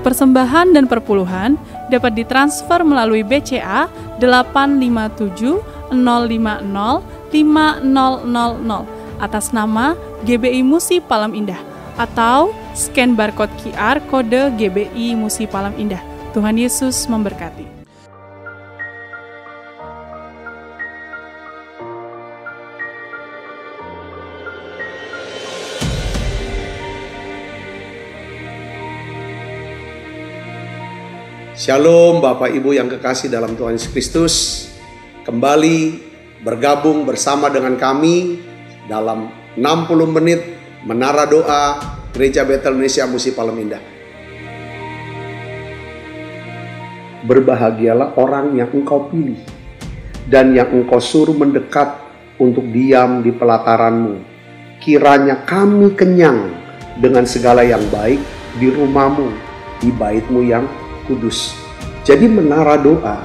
persembahan dan perpuluhan dapat ditransfer melalui BCA 857 050 5000 atas nama GBI Musi Palem Indah atau scan barcode QR kode GBI Musi Palem Indah. Tuhan Yesus memberkati. Shalom Bapak Ibu yang kekasih dalam Tuhan Yesus Kristus. Kembali bergabung bersama dengan kami dalam 60 menit Menara Doa Gereja Betel Indonesia Musi Palem Indah. Berbahagialah orang yang engkau pilih dan yang engkau suruh mendekat untuk diam di pelataranmu. Kiranya kami kenyang dengan segala yang baik di rumahmu, di baitmu yang kudus. Jadi menara doa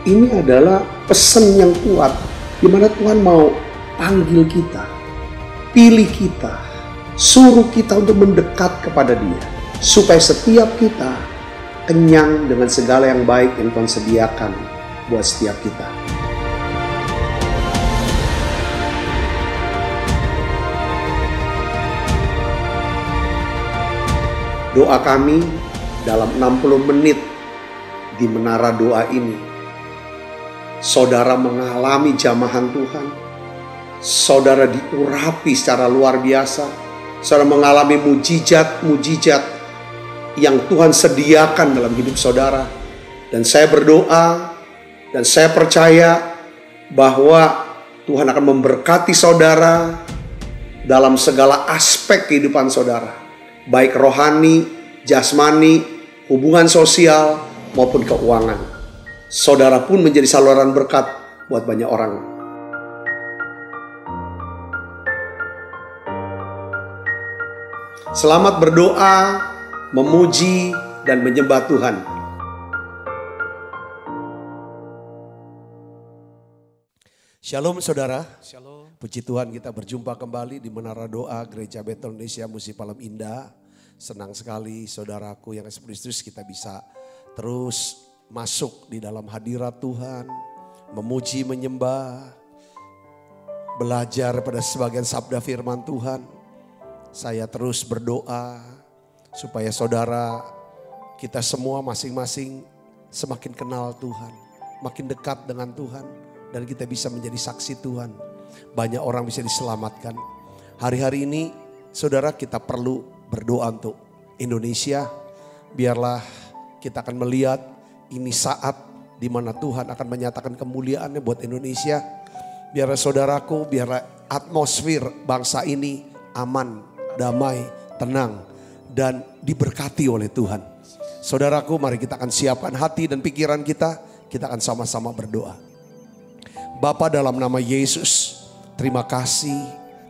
ini adalah pesan yang kuat di mana Tuhan mau panggil kita, pilih kita, suruh kita untuk mendekat kepada Dia supaya setiap kita kenyang dengan segala yang baik yang Tuhan sediakan buat setiap kita. Doa kami dalam 60 menit di menara doa ini, saudara mengalami jamahan Tuhan, saudara diurapi secara luar biasa, saudara mengalami mujizat-mujizat yang Tuhan sediakan dalam hidup saudara. Dan saya berdoa dan saya percaya bahwa Tuhan akan memberkati saudara dalam segala aspek kehidupan saudara, baik rohani, jasmani, hubungan sosial maupun keuangan. Saudara pun menjadi saluran berkat buat banyak orang. Selamat berdoa, memuji, dan menyembah Tuhan. Shalom saudara. Shalom. Puji Tuhan, kita berjumpa kembali di Menara Doa Gereja Betel Indonesia Musi Palem Indah. Senang sekali saudaraku yang Kristus kita bisa terus masuk di dalam hadirat Tuhan, memuji, menyembah, belajar pada sebagian sabda firman Tuhan. Saya terus berdoa supaya saudara kita semua masing-masing semakin kenal Tuhan, makin dekat dengan Tuhan, dan kita bisa menjadi saksi Tuhan. Banyak orang bisa diselamatkan. Hari-hari ini saudara kita perlu berdoa untuk Indonesia. Biarlah kita akan melihat ini saat di mana Tuhan akan menyatakan kemuliaannya buat Indonesia. Biarlah saudaraku, biarlah atmosfer bangsa ini aman, damai, tenang, dan diberkati oleh Tuhan. Saudaraku, mari kita akan siapkan hati dan pikiran kita. Kita akan sama-sama berdoa. Bapa, dalam nama Yesus, terima kasih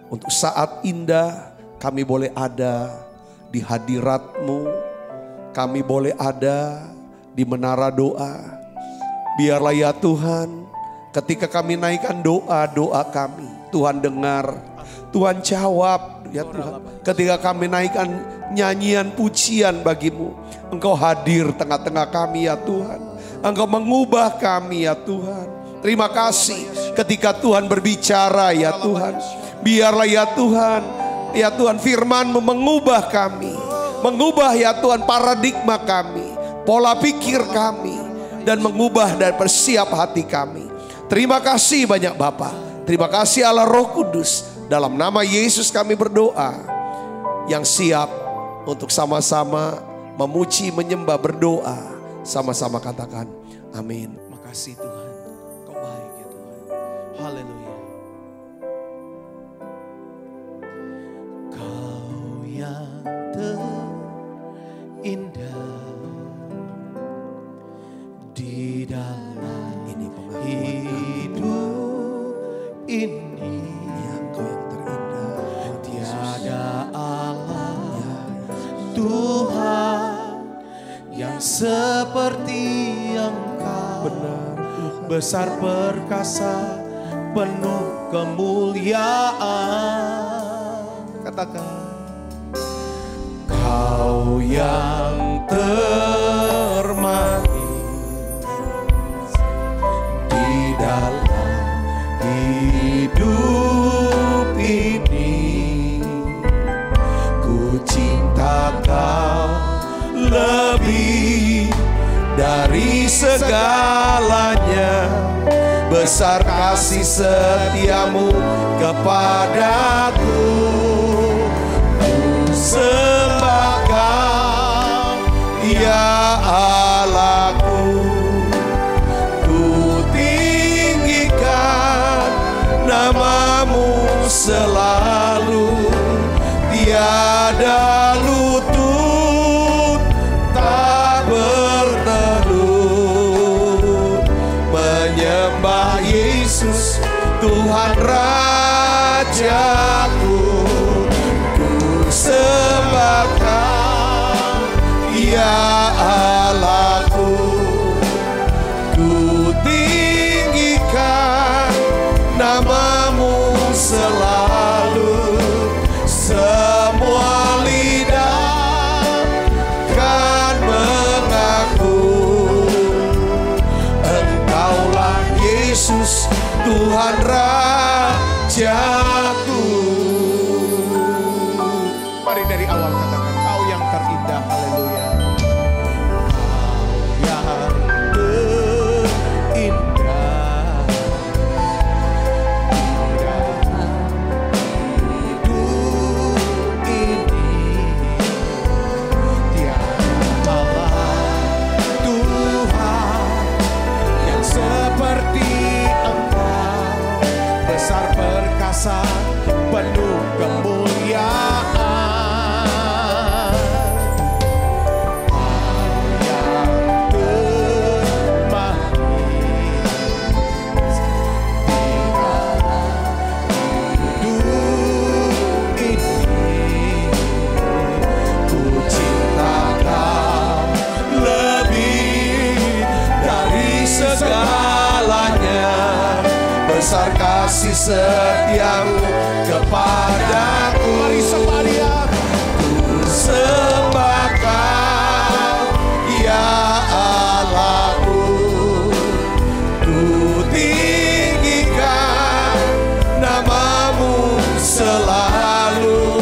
untuk saat indah kami boleh ada di hadirat-Mu, kami boleh ada di menara doa. Biarlah ya Tuhan, ketika kami naikkan doa-doa kami, Tuhan dengar, Tuhan jawab ya Tuhan. Ketika kami naikkan nyanyian pujian bagi-Mu, Engkau hadir tengah-tengah kami ya Tuhan. Engkau mengubah kami ya Tuhan. Terima kasih ketika Tuhan berbicara ya Tuhan. Biarlah ya Tuhan, ya Tuhan, firman-Mu mengubah kami. Mengubah ya Tuhan paradigma kami, pola pikir kami, dan mengubah dan persiap hati kami. Terima kasih banyak Bapa. Terima kasih Allah Roh Kudus. Dalam nama Yesus kami berdoa. Yang siap untuk sama-sama memuji, menyembah, berdoa. Sama-sama katakan amin. Makasih Tuhan. Kau baik ya Tuhan. Haleluya. Yang terindah di dalam hidup ini, Kau yang terindah, tiada Allah Tuhan yang seperti Engkau. benar Tuhan. Besar perkasa, penuh kemuliaan. Katakan Kau yang Engkau lebih dari segalanya. Besar kasih setiamu kepadaku. Ku sembah Kau, ya Allahku. Ku tinggikan namamu selalu. Tiada lutut tak bertelut menyembah Yesus Tuhan Rajaku. Ku sembah Kau, ya Allahku. Ku tinggikan namamu selalu. Semua lidah kan mengaku Engkaulah Yesus Tuhan Rajaku. Mari dari awal katakan, Kau yang terindah. Haleluya. Kau yang terindah. Penuh kemuliaan, yang termanis di dalam hidup ini. Ku cinta Kau lebih dari segalanya. Besar kasih setiamu kepadaku. Mari sembah Dia. Ku sembah Kau, ya Allahku. Ku tinggikan namamu selalu.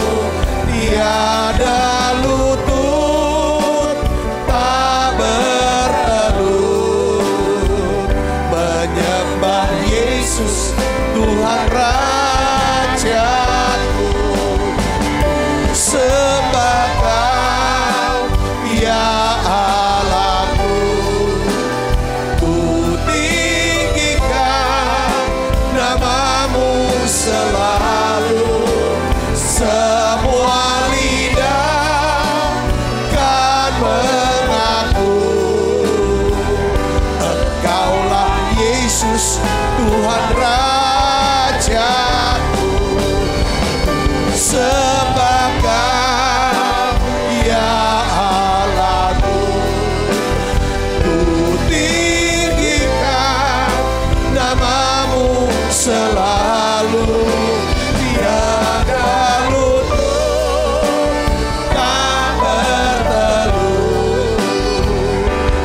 Tiada lutut tak bertelut menyembah Yesus Tuhan Rajaku. Sembah Kau, ya Allahku. Ku tinggikan namamu selalu. Semua lidah kan mengaku Engkaulah Yesus Tuhan Rajaku. Sembah Kau, ya Allahku. Ku tinggikan namamu selalu. Tiada lutut tak bertelut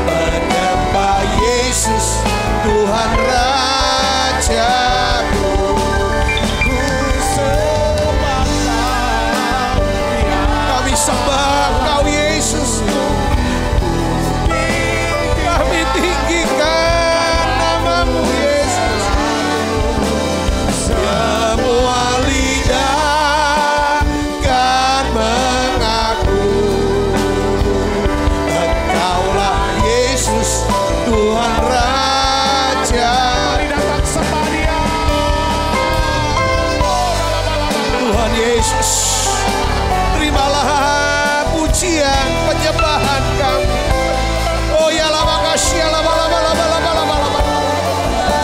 menyembah Yesus Tuhan Rajaku. Ku sembah Kau, ya kami sembah Kau Yesus. Kami tinggikan namamu Yesus. Semua lidah kan mengaku Engkaulah Yesus Tuhan Raja. Mari datang sembah Dia. Tuhan Yesus, terimalah pujian penyembahan kami. Oh ya lama kasih lama.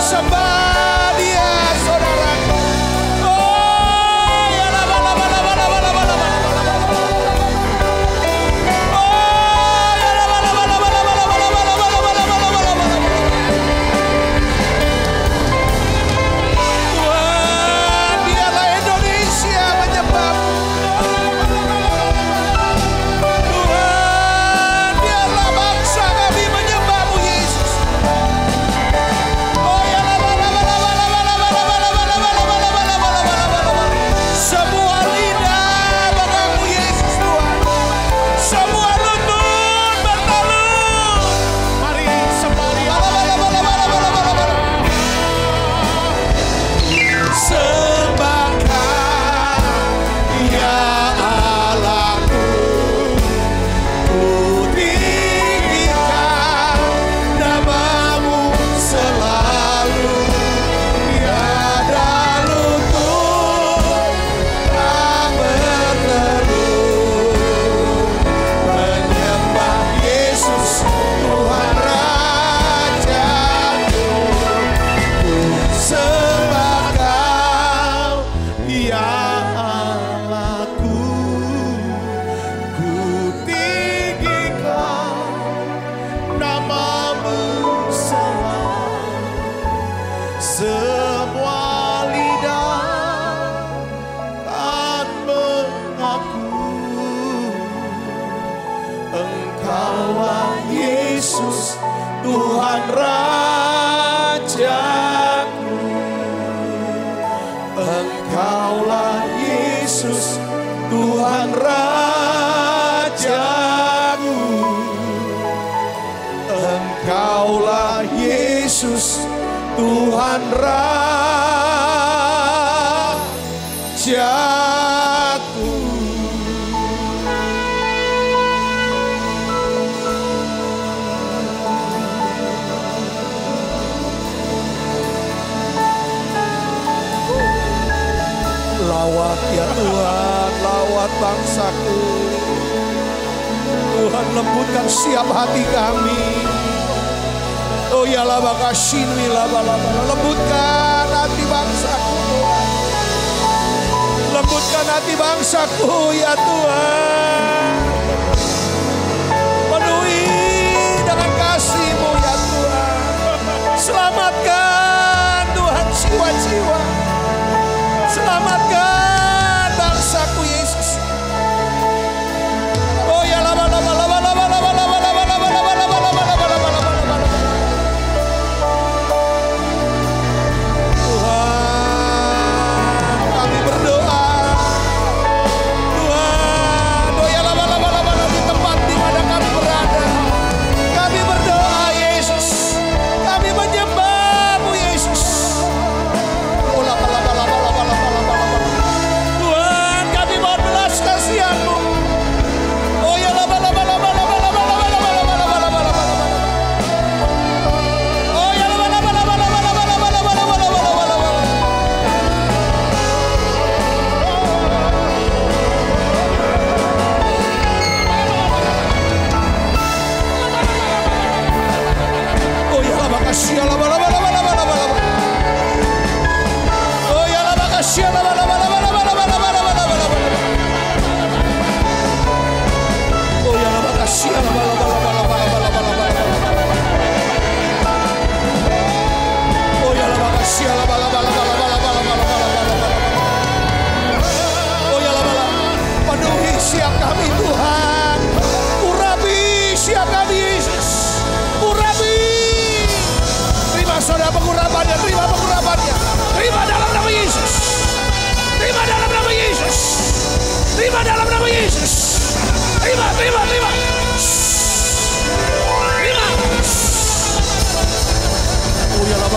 Sembah Dia saudara. Oh ya lama. Oh ya lama. Tuhan, biarlah Indonesia menyembah. Tuhan, tinggikan namamu selalu. Semua lidah kan mengaku Engkaulah Yesus Tuhan Rajaku. Engkaulah Yesus Tuhan Rajaku. Engkaulah Yesus Tuhan Rajaku. Lawat ya Tuhan, lawat bangsaku. Tuhan lembutkan siap hati kami. Oh ya laba kasini laba. Lembutkan hati bangsaku Tuhan. Lembutkan hati bangsaku ya Tuhan. Penuhi dengan kasih-Mu ya Tuhan. Selamatkan Tuhan jiwa-jiwa. Selamatkan bangsaku Yesus. Oh ya laba. Tuhan, kami berdoa. Tuhan, oh ya laba di tempat di mana kami berada. Kami berdoa Yesus. Kami menyembah-Mu Yesus. Oh laba. Tuhan, kami mohon belas kasihan-Mu. Oh ya laba. Oh ya laba. Oh ya laba kasih laba. Oh ya laba kasih laba. Oh ya laba kasih laba. Oh ya laba kasih laba. Oh ya laba. Penuhi siap kami Tuhan. Urapi siap kami Yesus. Urapi. Terima saudara pengurapannya, terima pengurapannya. Terima dalam nama Yesus. Terima dalam nama Yesus. Terima dalam nama Yesus. Terima. Terima. Oh ya laba.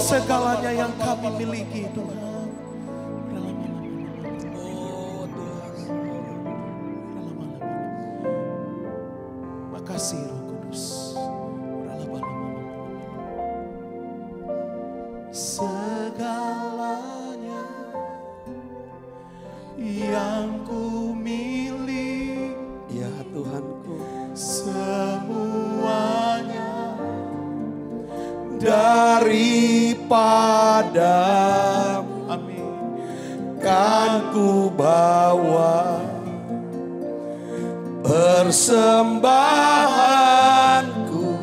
Segalanya yang kami miliki Tuhan. Makasih Roh Kudus. Segalanya yang ku miliki, Ya Tuhanku, semuanya daripada-Mu. Amin. Kan ku bawa persembahanku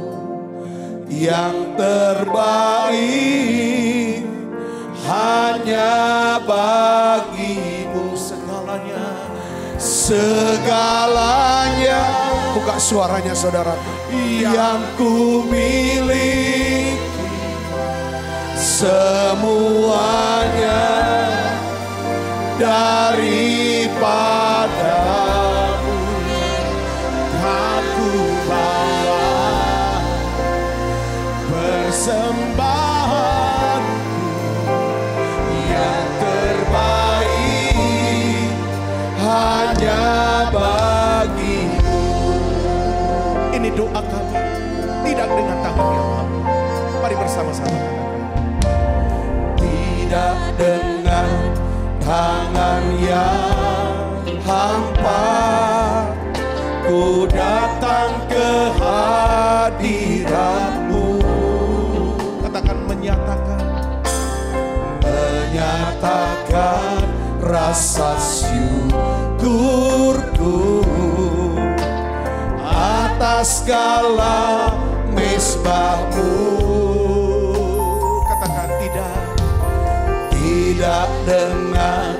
yang terbaik hanya bagi-Mu. Segalanya, buka suaranya saudara, yang ku miliki, semuanya daripada-Mu. Kan ku bawa persembahanku yang terbaik hanya bagi-Mu. Ini doa kami, tidak dengan tangan yang mampu. Mari bersama-sama katakan. Tidak dengan tangan yang hampa, ku datang ke hadirat-Mu. Katakan menyatakan rasa syukurku atas segala mezbah-Mu. Katakan tidak dengan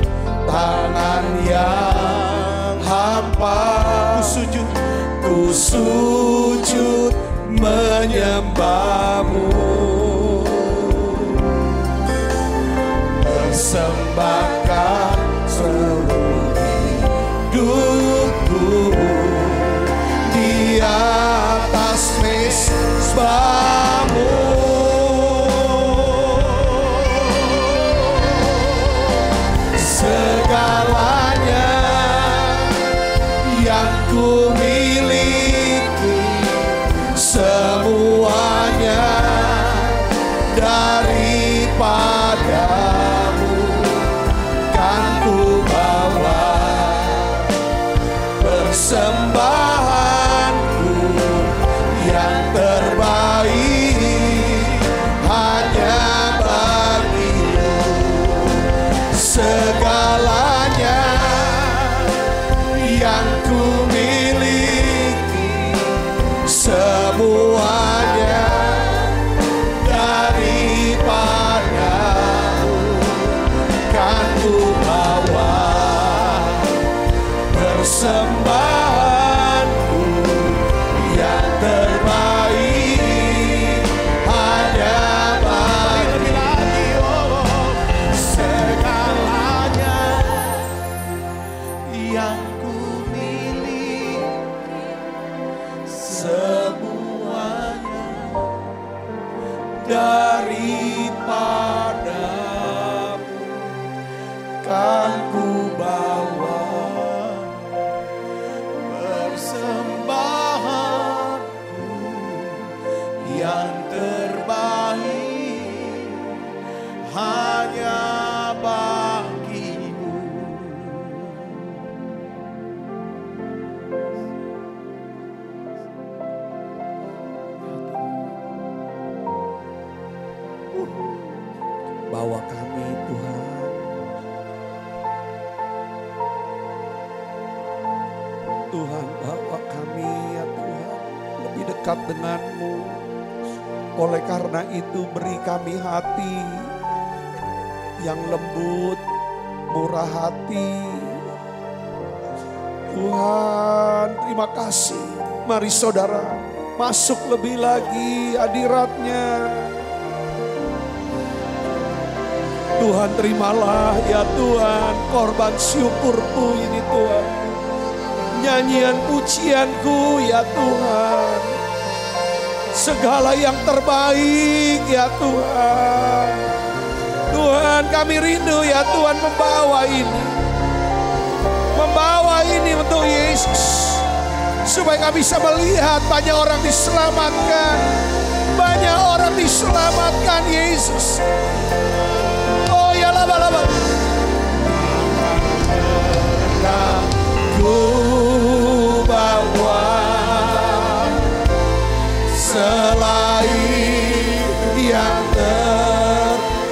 tangan yang hampa, ku sujud menyembah-Mu, persembahkan seluruh hidupku di atas mezbah-Mu. Segalanya yang ku miliki, semuanya daripada-Mu kan ku bawa, persembahanku yang terbaik hanya bagi-Mu. Segalanya yang ku miliki, semuanya daripada-Mu kan ku bawa, persembahanku yang terbaik hanya bagi-Mu. Segalanya yang ku miliki, semuanya daripada-Mu kan ku bawa, persembahanku yang terbaik hanya bagi-Mu. Bawa kami Tuhan, Tuhan bawa kami ya Tuhan lebih dekat dengan-Mu. Oleh karena itu beri kami hati yang lembut, murah hati. Tuhan terima kasih. Mari saudara masuk lebih lagi hadirat-Nya. Tuhan terimalah ya Tuhan korban syukurku ini Tuhan. Nyanyian pujianku ya Tuhan. Segala yang terbaik ya Tuhan. Tuhan kami rindu ya Tuhan membawa ini. Membawa ini untuk Yesus. Supaya kami bisa melihat banyak orang diselamatkan. Banyak orang diselamatkan Yesus. Oh ya laba-laba. Ku bawa selain yang terbaik,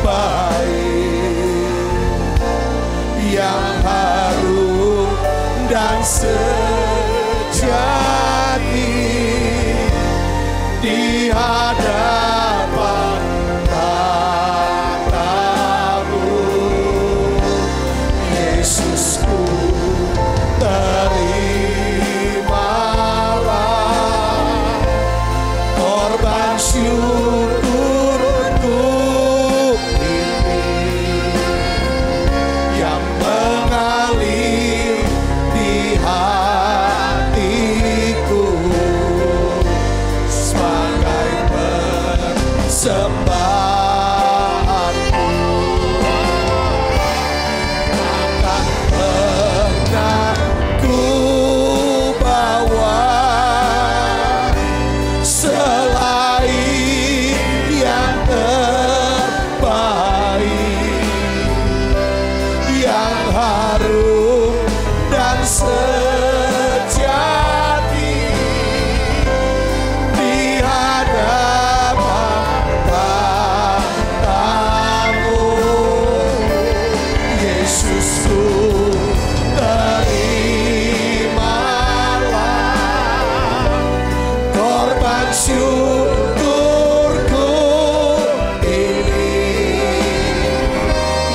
yang harum dan sejati di hadapan tatamu. Yesusku terimalah korban syukurku ini yang mengalir di hatiku sebagai persembahanku. Takkan pernah ku harum dan sejati di hadapan tahtamu. Yesusku, terimalah korban syukurku ini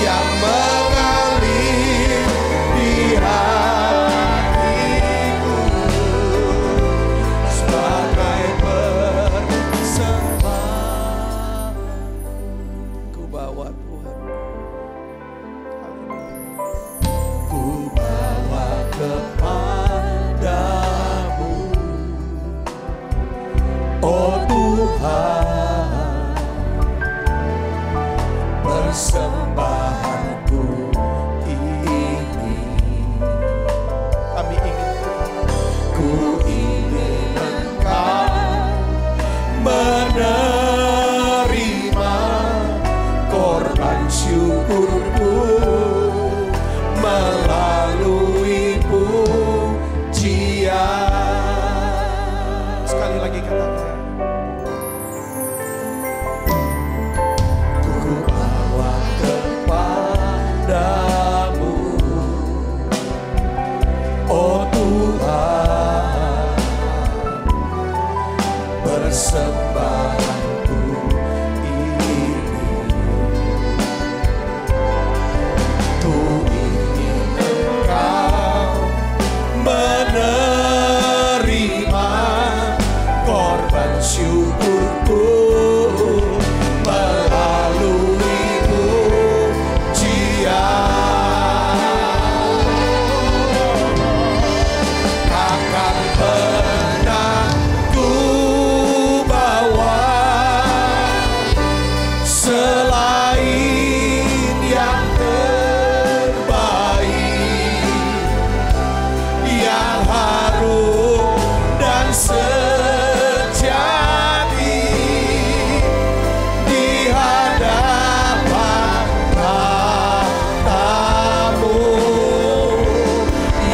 yang mengalir di hatiku sebagai persembahan. Ku bawa Tuhan, ku bawa kepadamu, oh Tuhan, persembahanku ini. Kami ingin, ku ingin Engkau menerima korban syukurku melalui pujian. Sekali lagi katakan, ku bawa kepadamu, oh Tuhan, persembahanku ini. Ku ingin Engkau menerima korban syukurku melalui pujian. Takkan pernah ku bawa selain yang terbaik, yang harum dan sejati di hadapan tahtamu.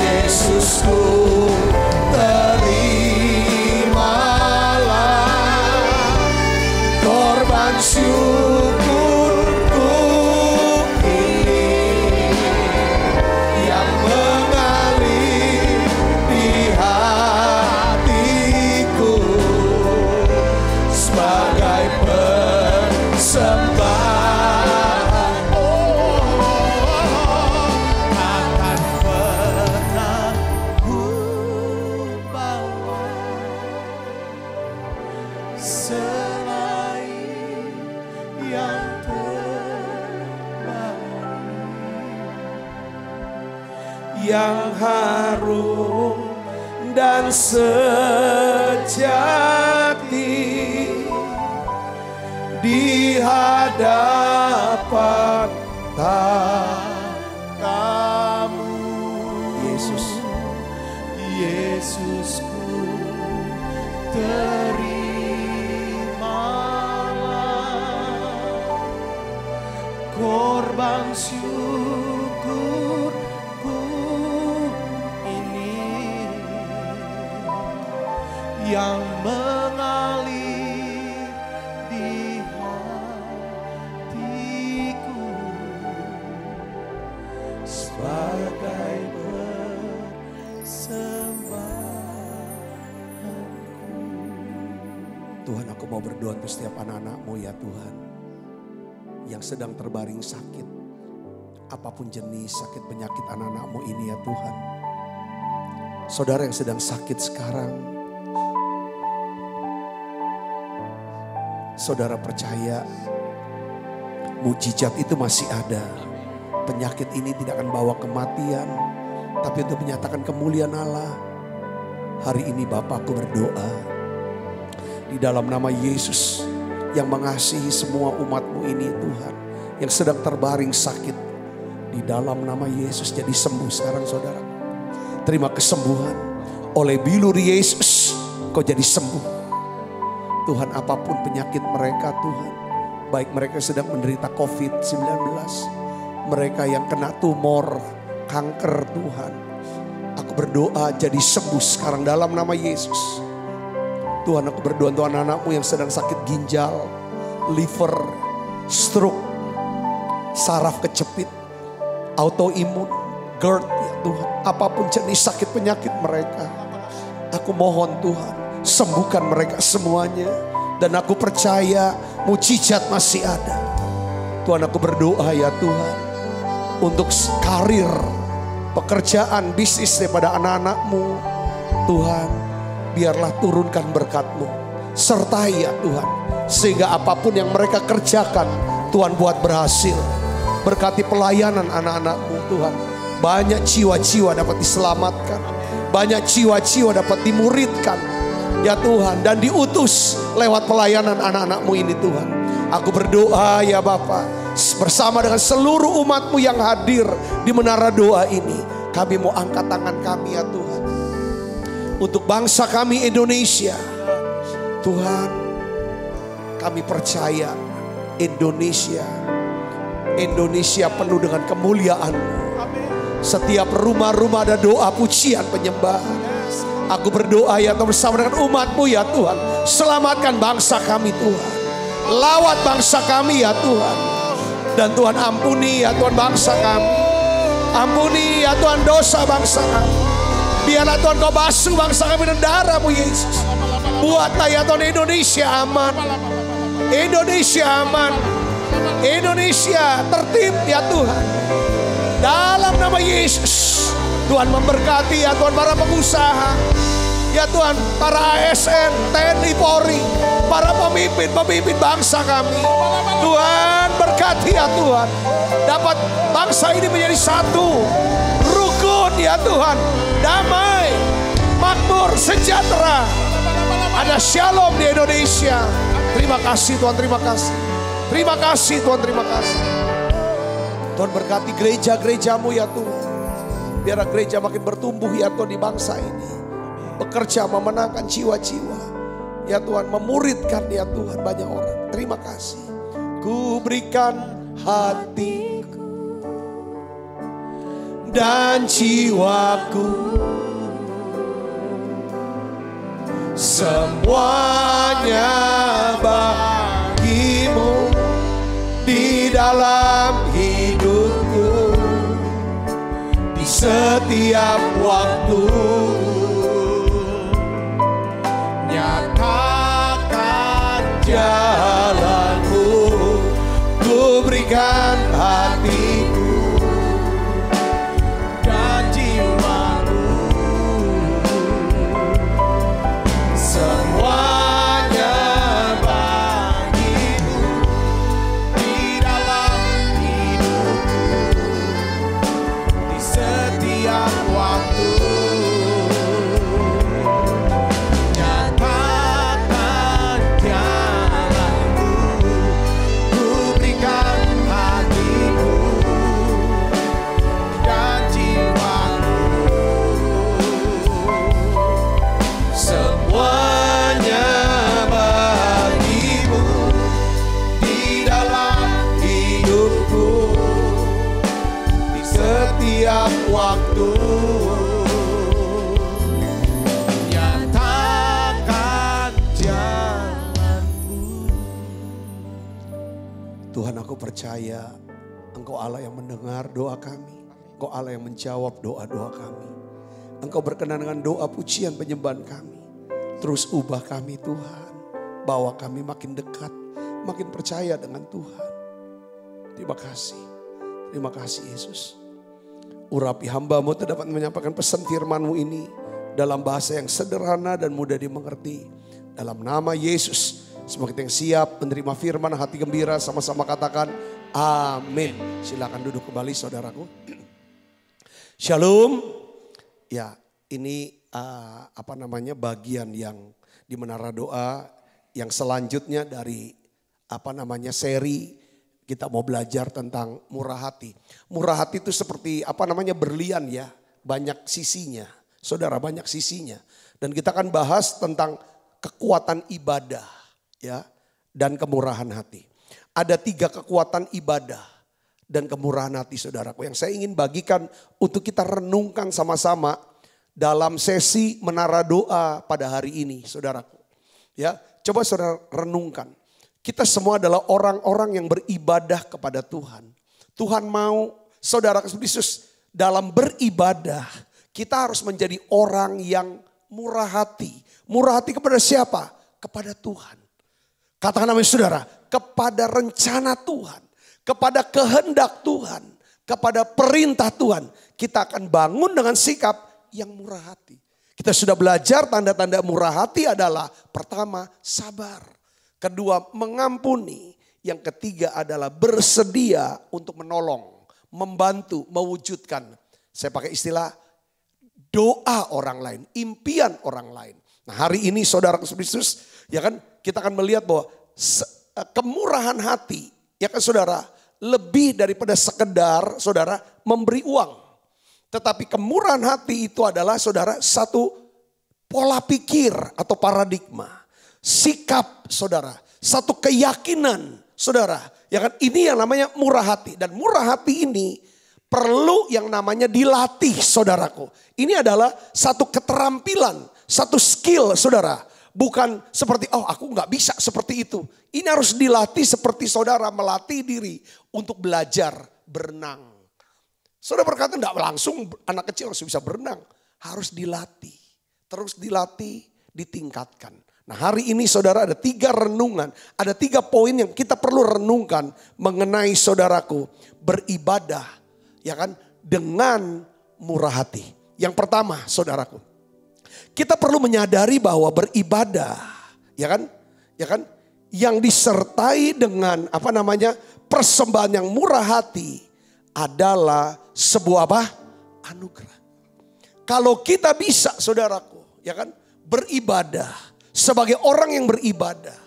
Yesusku, terimalah korban syukurku ini yang mengalir di hatiku sebagai persembahan. Akan pernah ku bawa selain yang terbaik, yang harum dan sejati di hadapan tahtamu. Yesus, Yesusku, terimalah korban syukurku ini yang mengalir di hatiku sebagai persembahanku. Tuhan, aku mau berdoa untuk setiap anak-anak-Mu ya Tuhan, yang sedang terbaring sakit, apapun jenis sakit penyakit anak-anak-Mu ini ya Tuhan. Saudara yang sedang sakit sekarang, saudara percaya mujizat itu masih ada. Penyakit ini tidak akan bawa kematian, tapi untuk menyatakan kemuliaan Allah. Hari ini Bapakku berdoa di dalam nama Yesus yang mengasihi semua umat-Mu ini Tuhan, yang sedang terbaring sakit, di dalam nama Yesus jadi sembuh sekarang saudara. Terima kesembuhan oleh bilur Yesus, kau jadi sembuh. Tuhan, apapun penyakit mereka Tuhan, baik mereka sedang menderita COVID-19, mereka yang kena tumor kanker Tuhan. Aku berdoa jadi sembuh sekarang dalam nama Yesus. Tuhan, aku berdoa untuk anak-anakmu yang sedang sakit ginjal, liver, stroke, saraf kejepit, autoimun, GERD ya Tuhan. Apapun jenis sakit penyakit mereka, aku mohon Tuhan, sembuhkan mereka semuanya. Dan aku percaya mujizat masih ada. Tuhan, aku berdoa ya Tuhan, untuk karir, pekerjaan, bisnis daripada anak-anakmu. Tuhan, biarlah turunkan berkat-Mu. Sertai ya Tuhan, sehingga apapun yang mereka kerjakan, Tuhan buat berhasil. Berkati pelayanan anak-anak-Mu Tuhan. Banyak jiwa-jiwa dapat diselamatkan. Banyak jiwa-jiwa dapat dimuridkan. Ya Tuhan, dan diutus lewat pelayanan anak-anak-Mu ini Tuhan. Aku berdoa ya Bapa, bersama dengan seluruh umat-Mu yang hadir di menara doa ini. Kami mau angkat tangan kami ya Tuhan, untuk bangsa kami Indonesia. Tuhan, kami percaya Indonesia penuh dengan kemuliaan-Mu. Setiap rumah-rumah ada doa pujian penyembahan. Aku berdoa ya Tuhan, bersama dengan umat-Mu ya Tuhan. Selamatkan bangsa kami Tuhan. Lawat bangsa kami ya Tuhan. Dan Tuhan ampuni ya Tuhan bangsa kami. Ampuni ya Tuhan dosa bangsa kami. Biarlah Tuhan Kau basuh bangsa kami dengan darah-Mu Yesus. Buatlah ya Tuhan Indonesia aman. Indonesia aman. Indonesia tertib ya Tuhan. Dalam nama Yesus. Tuhan memberkati ya Tuhan para pengusaha. Ya Tuhan para ASN, TNI, Polri, para pemimpin bangsa kami. Tuhan berkati ya Tuhan. Dapat bangsa ini menjadi satu. Rukun ya Tuhan. Damai, makmur, sejahtera. Ada shalom di Indonesia. Terima kasih Tuhan, terima kasih. Terima kasih Tuhan, terima kasih. Tuhan berkati gereja-gereja-Mu ya Tuhan. Biar gereja makin bertumbuh ya Tuhan di bangsa ini. Bekerja memenangkan jiwa-jiwa. Ya Tuhan, memuridkan ya Tuhan banyak orang. Terima kasih. Ku berikan hatiku dan jiwaku, semuanya bagi-Mu di dalam hidupku. Di setiap waktu nyatakan jalanmu. Ku berikan hatiku dan jiwaku, semuanya bagi-Mu di dalam hidupku. Di setiap waktu nyatakan jalanmu. Ku berikan hatiku dan jiwaku, semuanya bagi-Mu di dalam hidupku. Di setiap waktu nyatakan jalanmu. Tuhan, aku percaya Engkau Allah yang mendengar doa kami. Engkau Allah yang menjawab doa-doa kami. Engkau berkenan dengan doa pujian penyembahan kami. Terus ubah kami Tuhan. Bawa kami makin dekat, makin percaya dengan Tuhan. Terima kasih. Terima kasih Yesus. Urapi hamba-Mu untuk dapat menyampaikan pesan firman-Mu ini dalam bahasa yang sederhana dan mudah dimengerti. Dalam nama Yesus, semua kita yang siap menerima firman, hati gembira, sama-sama katakan amin. Silakan duduk kembali saudaraku. Shalom. Ya, ini bagian yang di menara doa yang selanjutnya dari seri kita mau belajar tentang murah hati. Murah hati itu seperti berlian ya, banyak sisinya. Saudara, banyak sisinya. Dan kita akan bahas tentang kekuatan ibadah ya dan kemurahan hati. Ada 3 kekuatan ibadah dan kemurahan hati saudaraku. Yang saya ingin bagikan untuk kita renungkan sama-sama dalam sesi menara doa pada hari ini saudaraku. Ya, coba saudara renungkan. Kita semua adalah orang-orang yang beribadah kepada Tuhan. Tuhan mau saudara Yesus dalam beribadah kita harus menjadi orang yang murah hati. Murah hati kepada siapa? Kepada Tuhan. Katakan amin saudara. Kepada rencana Tuhan. Kepada kehendak Tuhan. Kepada perintah Tuhan. Kita akan bangun dengan sikap yang murah hati. Kita sudah belajar tanda-tanda murah hati adalah pertama sabar. Kedua mengampuni. Yang ketiga adalah bersedia untuk menolong. Membantu, mewujudkan. Saya pakai istilah doa orang lain. Impian orang lain. Nah hari ini saudara Kristus ya kan kita akan melihat bahwa kemurahan hati ya kan saudara lebih daripada sekedar saudara memberi uang. Tetapi kemurahan hati itu adalah saudara satu pola pikir atau paradigma. Sikap saudara, satu keyakinan saudara. Ya kan ini yang namanya murah hati. Dan murah hati ini perlu yang namanya dilatih saudaraku. Ini adalah satu keterampilan, satu skill saudara. Bukan seperti aku gak bisa seperti itu. Ini harus dilatih seperti saudara melatih diri untuk belajar berenang. Saudara berkata enggak langsung anak kecil langsung bisa berenang. Harus dilatih. Terus dilatih, ditingkatkan. Nah hari ini saudara ada 3 renungan. Ada 3 poin yang kita perlu renungkan mengenai saudaraku. Beribadah ya kan dengan murah hati. Yang pertama saudaraku. Kita perlu menyadari bahwa beribadah ya kan yang disertai dengan persembahan yang murah hati adalah sebuah anugerah. Kalau kita bisa saudaraku ya kan beribadah sebagai orang yang beribadah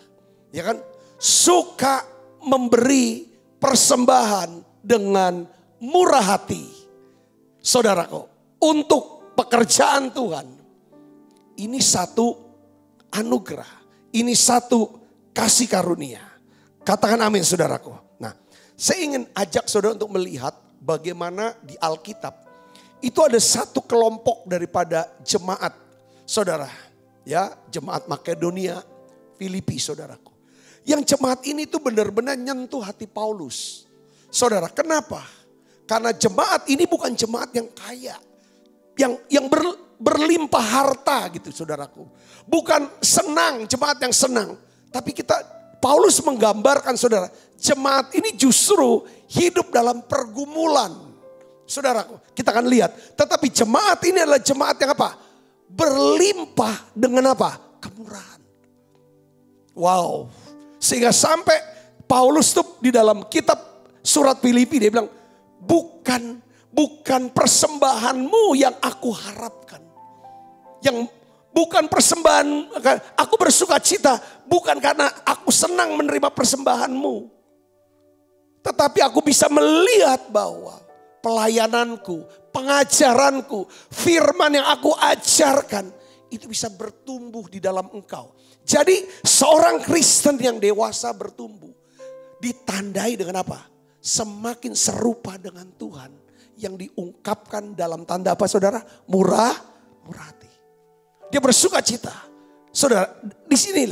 ya kan suka memberi persembahan dengan murah hati saudaraku untuk pekerjaan Tuhan. Ini satu anugerah, ini satu kasih karunia. Katakan amin saudaraku. Nah, saya ingin ajak saudara untuk melihat bagaimana di Alkitab itu ada satu kelompok daripada jemaat saudara. Ya, jemaat Makedonia, Filipi saudaraku. Yang jemaat ini tuh benar-benar nyentuh hati Paulus. Saudara, kenapa? Karena jemaat ini bukan jemaat yang kaya. Yang berlimpah harta gitu saudaraku. Bukan senang, jemaat yang senang. Tapi Paulus menggambarkan saudara, jemaat ini justru hidup dalam pergumulan. Saudaraku, kita akan lihat. Tetapi jemaat ini adalah jemaat yang berlimpah dengan kemurahan. Wow. Sehingga sampai Paulus tuh di dalam kitab surat Filipi dia bilang, bukan persembahanmu yang aku harapkan. Yang bukan persembahan, aku bersuka cita bukan karena aku senang menerima persembahanmu. Tetapi aku bisa melihat bahwa pelayananku, pengajaranku, firman yang aku ajarkan itu bisa bertumbuh di dalam engkau. Jadi seorang Kristen yang dewasa bertumbuh ditandai dengan semakin serupa dengan Tuhan yang diungkapkan dalam tanda saudara? Murah hati. Dia bersuka cita. Saudara, di sini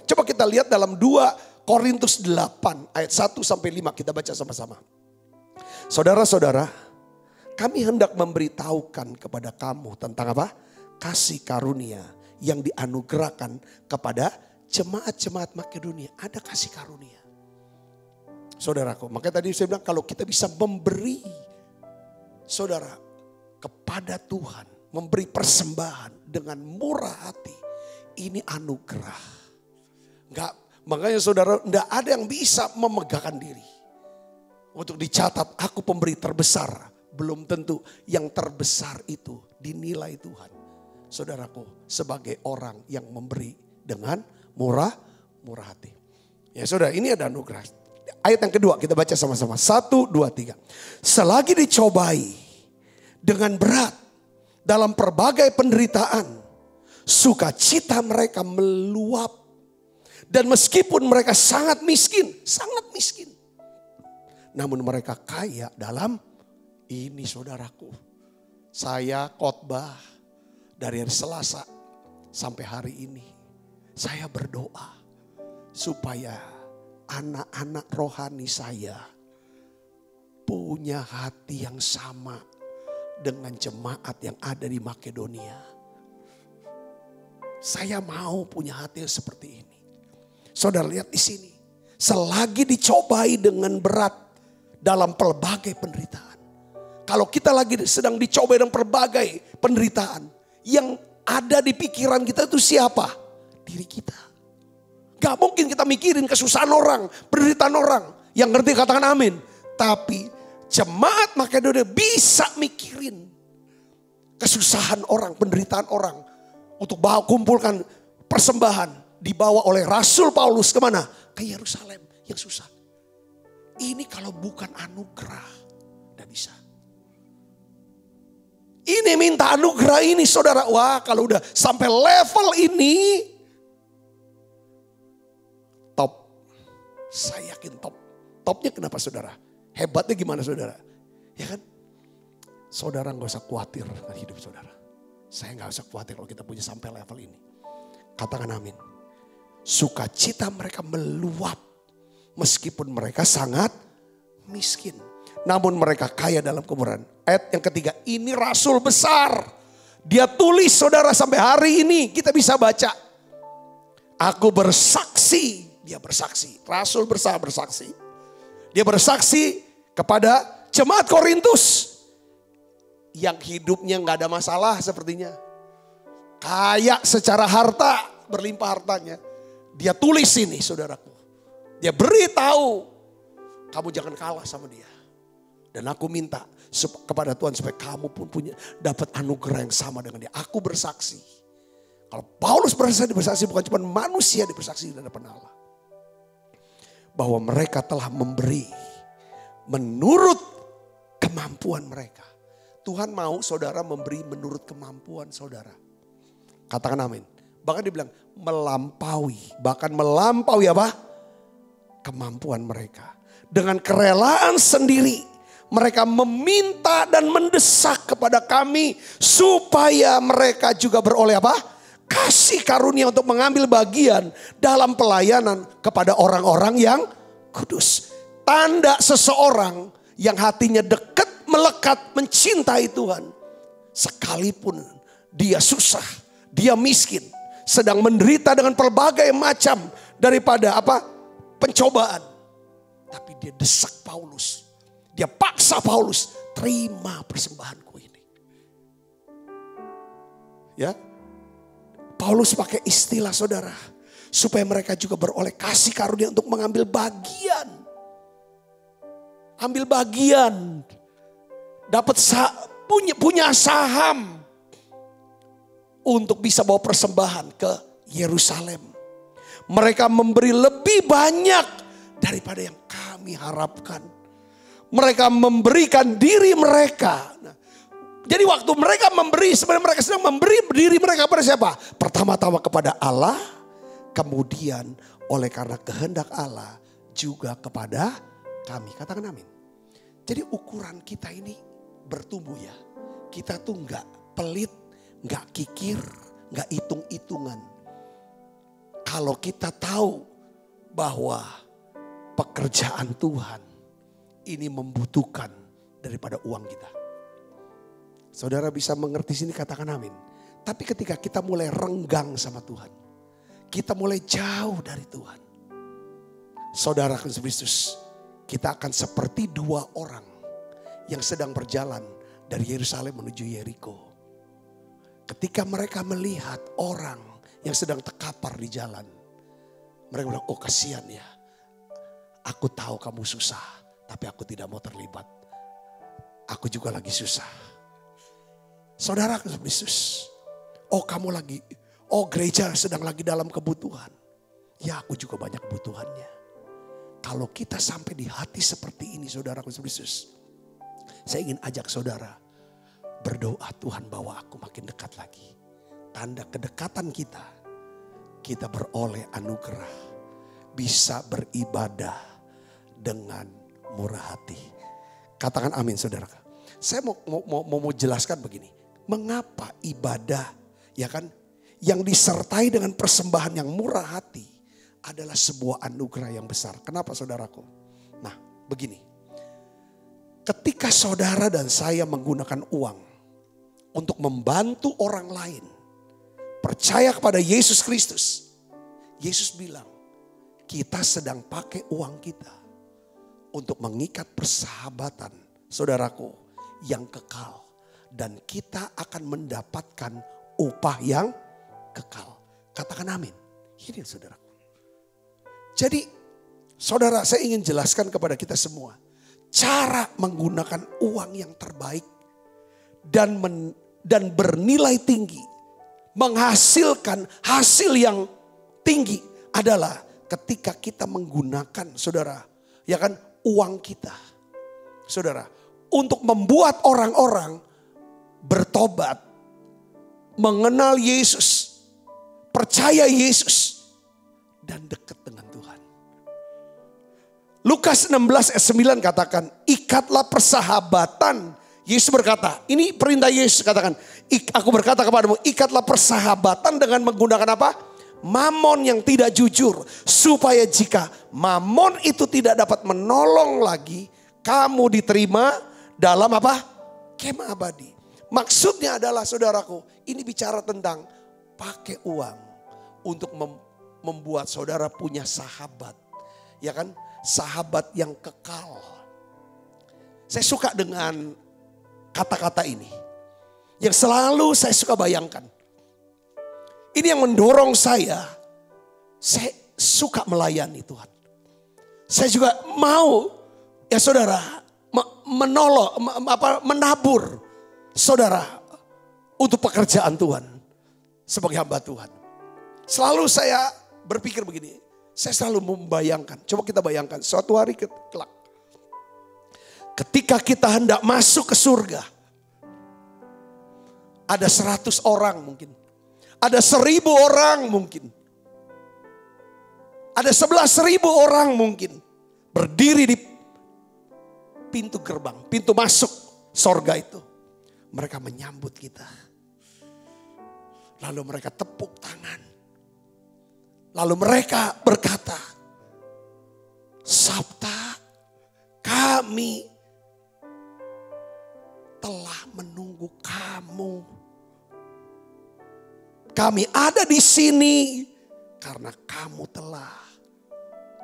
coba kita lihat dalam 2 Korintus 8 ayat 1 sampai 5 kita baca sama-sama. Saudara-saudara, kami hendak memberitahukan kepada kamu tentang kasih karunia yang dianugerahkan kepada jemaat-jemaat Makedonia. Ada kasih karunia. Saudaraku, makanya tadi saya bilang kalau kita bisa memberi saudara kepada Tuhan, memberi persembahan dengan murah hati, ini anugerah. Makanya saudara, enggak ada yang bisa memegahkan diri untuk dicatat aku pemberi terbesar. Belum tentu yang terbesar itu dinilai Tuhan. Saudaraku, sebagai orang yang memberi dengan murah hati. Ya saudara, ini ada anugerah. Ayat yang kedua kita baca sama-sama. 1, 2, 3. Selagi dicobai dengan berat dalam berbagai penderitaan, sukacita mereka meluap. Dan meskipun mereka sangat miskin. Namun mereka kaya dalam ini saudaraku. Saya khotbah dari hari Selasa sampai hari ini. Saya berdoa supaya anak-anak rohani saya punya hati yang sama dengan jemaat yang ada di Makedonia. Saya mau punya hati yang seperti ini. Saudara lihat di sini. Selagi dicobai dengan berat dalam pelbagai penderitaan. Kalau kita lagi sedang dicobai dengan pelbagai penderitaan. Yang ada di pikiran kita itu siapa? Diri kita. Gak mungkin kita mikirin kesusahan orang, penderitaan orang. Yang ngerti katakan amin. Tapi jemaat Makedonia bisa mikirin kesusahan orang, penderitaan orang. Untuk kumpulkan persembahan. Dibawa oleh Rasul Paulus kemana? Ke Yerusalem yang susah. Ini kalau bukan anugerah, tidak bisa. Ini minta anugerah ini saudara. Wah kalau udah sampai level ini, top. Saya yakin top. Topnya kenapa saudara? Hebatnya gimana saudara? Ya kan? Saudara gak usah khawatir dengan hidup saudara. Saya gak usah khawatir kalau kita punya sampai level ini. Katakan amin. Sukacita mereka meluap. Meskipun mereka sangat miskin. Namun mereka kaya dalam kemurahan. Ayat yang ketiga, ini rasul besar. Dia tulis saudara sampai hari ini kita bisa baca. Aku bersaksi. Dia bersaksi. Rasul besar bersaksi. Dia bersaksi kepada jemaat Korintus. Yang hidupnya gak ada masalah sepertinya. Kaya secara harta. Berlimpah hartanya. Dia tulis ini saudaraku. Dia beritahu. Kamu jangan kalah sama dia. Dan aku minta kepada Tuhan supaya kamu pun punya dapat anugerah yang sama dengan dia. Aku bersaksi. Kalau Paulus bersaksi bukan cuma manusia bersaksi di hadapan Allah. Bahwa mereka telah memberi menurut kemampuan mereka. Tuhan mau saudara memberi menurut kemampuan saudara. Katakan amin. Bahkan dia bilang melampaui. Bahkan melampaui apa? Kemampuan mereka. Dengan kerelaan sendiri. Mereka meminta dan mendesak kepada kami. Supaya mereka juga beroleh apa? Kasih karunia untuk mengambil bagian dalam pelayanan kepada orang-orang yang kudus. Tanda seseorang yang hatinya dekat, melekat, mencintai Tuhan. Sekalipun dia susah, dia miskin. Sedang menderita dengan berbagai macam daripada apa? Pencobaan. Tapi dia desak Paulus. Dia paksa Paulus. Terima persembahanku ini. Ya. Paulus pakai istilah saudara. Supaya mereka juga beroleh kasih karunia untuk mengambil bagian. Ambil bagian. Dapat punya saham. Untuk bisa bawa persembahan ke Yerusalem. Mereka memberi lebih banyak daripada yang kami harapkan. Mereka memberikan diri mereka. Nah, jadi waktu mereka memberi, sebenarnya mereka sedang memberi diri mereka kepada siapa? Pertama-tama kepada Allah. Kemudian oleh karena kehendak Allah juga kepada kami. Katakan amin. Jadi ukuran kita ini bertumbuh ya. Kita tuh gak pelit. Gak kikir, gak hitung-hitungan. Kalau kita tahu bahwa pekerjaan Tuhan ini membutuhkan daripada uang kita. Saudara bisa mengerti sini katakan amin. Tapi ketika kita mulai renggang sama Tuhan. Kita mulai jauh dari Tuhan. Saudara Kristus, kita akan seperti dua orang yang sedang berjalan dari Yerusalem menuju Yeriko. Ketika mereka melihat orang yang sedang terkapar di jalan. Mereka bilang, oh kasihan ya. Aku tahu kamu susah, tapi aku tidak mau terlibat. Aku juga lagi susah. Saudara Kristus, oh kamu lagi, oh gereja sedang lagi dalam kebutuhan. Ya aku juga banyak kebutuhannya. Kalau kita sampai di hati seperti ini saudara Kristus. Saya ingin ajak saudara berdoa, Tuhan bawa aku makin dekat lagi. Tanda kedekatan kita beroleh anugerah. Bisa beribadah dengan murah hati. Katakan amin saudara. Saya mau jelaskan begini. Mengapa ibadah ya kan yang disertai dengan persembahan yang murah hati adalah sebuah anugerah yang besar. Kenapa saudaraku? Nah begini. Ketika saudara dan saya menggunakan uang untuk membantu orang lain percaya kepada Yesus Kristus. Yesus bilang kita sedang pakai uang kita untuk mengikat persahabatan saudaraku yang kekal. Dan kita akan mendapatkan upah yang kekal. Katakan amin. Ini saudaraku. Jadi saudara saya ingin jelaskan kepada kita semua. Cara menggunakan uang yang terbaik dan bernilai tinggi. Menghasilkan hasil yang tinggi adalah ketika kita menggunakan saudara. Ya kan uang kita. Saudara. Untuk membuat orang-orang bertobat. Mengenal Yesus. Percaya Yesus. Dan dekat dengan Tuhan. Lukas 16 ayat 9 katakan. Ikatlah persahabatan. Yesus berkata. Ini perintah Yesus katakan. Aku berkata kepadamu. Ikatlah persahabatan dengan menggunakan apa? Mamon yang tidak jujur. Supaya jika mamon itu tidak dapat menolong lagi. Kamu diterima dalam apa? Kemah abadi. Maksudnya adalah saudaraku. Ini bicara tentang pakai uang. Untuk membuat saudara punya sahabat. Ya kan? Sahabat yang kekal. Saya suka dengan kata-kata ini. Yang selalu saya suka bayangkan. Ini yang mendorong saya suka melayani Tuhan. Saya juga mau ya saudara menolong, menabur saudara untuk pekerjaan Tuhan sebagai hamba Tuhan. Selalu saya berpikir begini. Saya selalu membayangkan, coba kita bayangkan suatu hari kelak. Ketika kita hendak masuk ke surga. Ada 100 orang mungkin. Ada 1000 orang mungkin. Ada 11.000 orang mungkin. Berdiri di pintu gerbang, pintu masuk surga itu. Mereka menyambut kita. Lalu mereka tepuk tangan. Lalu mereka berkata, Sabta, kami telah menunggu kamu. Kami ada di sini karena kamu telah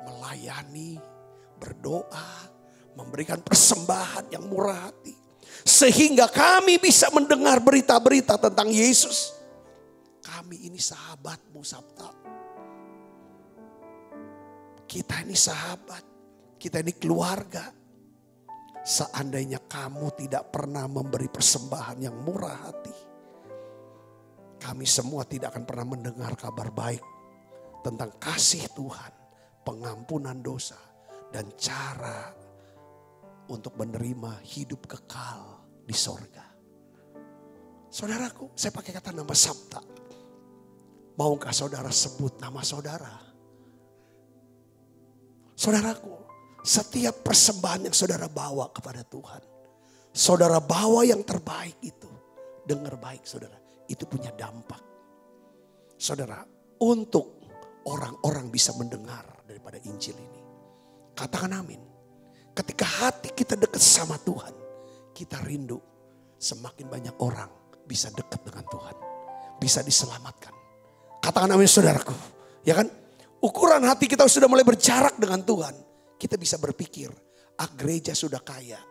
melayani, berdoa, memberikan persembahan yang murah hati. Sehingga kami bisa mendengar berita-berita tentang Yesus. Kami ini sahabatmu, Sabta. Kita ini sahabat, kita ini keluarga. Seandainya kamu tidak pernah memberi persembahan yang murah hati, kami semua tidak akan pernah mendengar kabar baik tentang kasih Tuhan, pengampunan dosa, dan cara untuk menerima hidup kekal di sorga. Saudaraku, saya pakai kata nama Sabta. Maukah saudara sebut nama saudara? Saudaraku, setiap persembahan yang saudara bawa kepada Tuhan, saudara bawa yang terbaik itu. Dengar baik saudara, itu punya dampak. Saudara, untuk orang-orang bisa mendengar daripada Injil ini. Katakan amin. Ketika hati kita dekat sama Tuhan, kita rindu semakin banyak orang bisa dekat dengan Tuhan. Bisa diselamatkan. Katakan amin saudaraku. Ya kan? Ukuran hati kita sudah mulai berjarak dengan Tuhan. Kita bisa berpikir, gereja sudah kaya.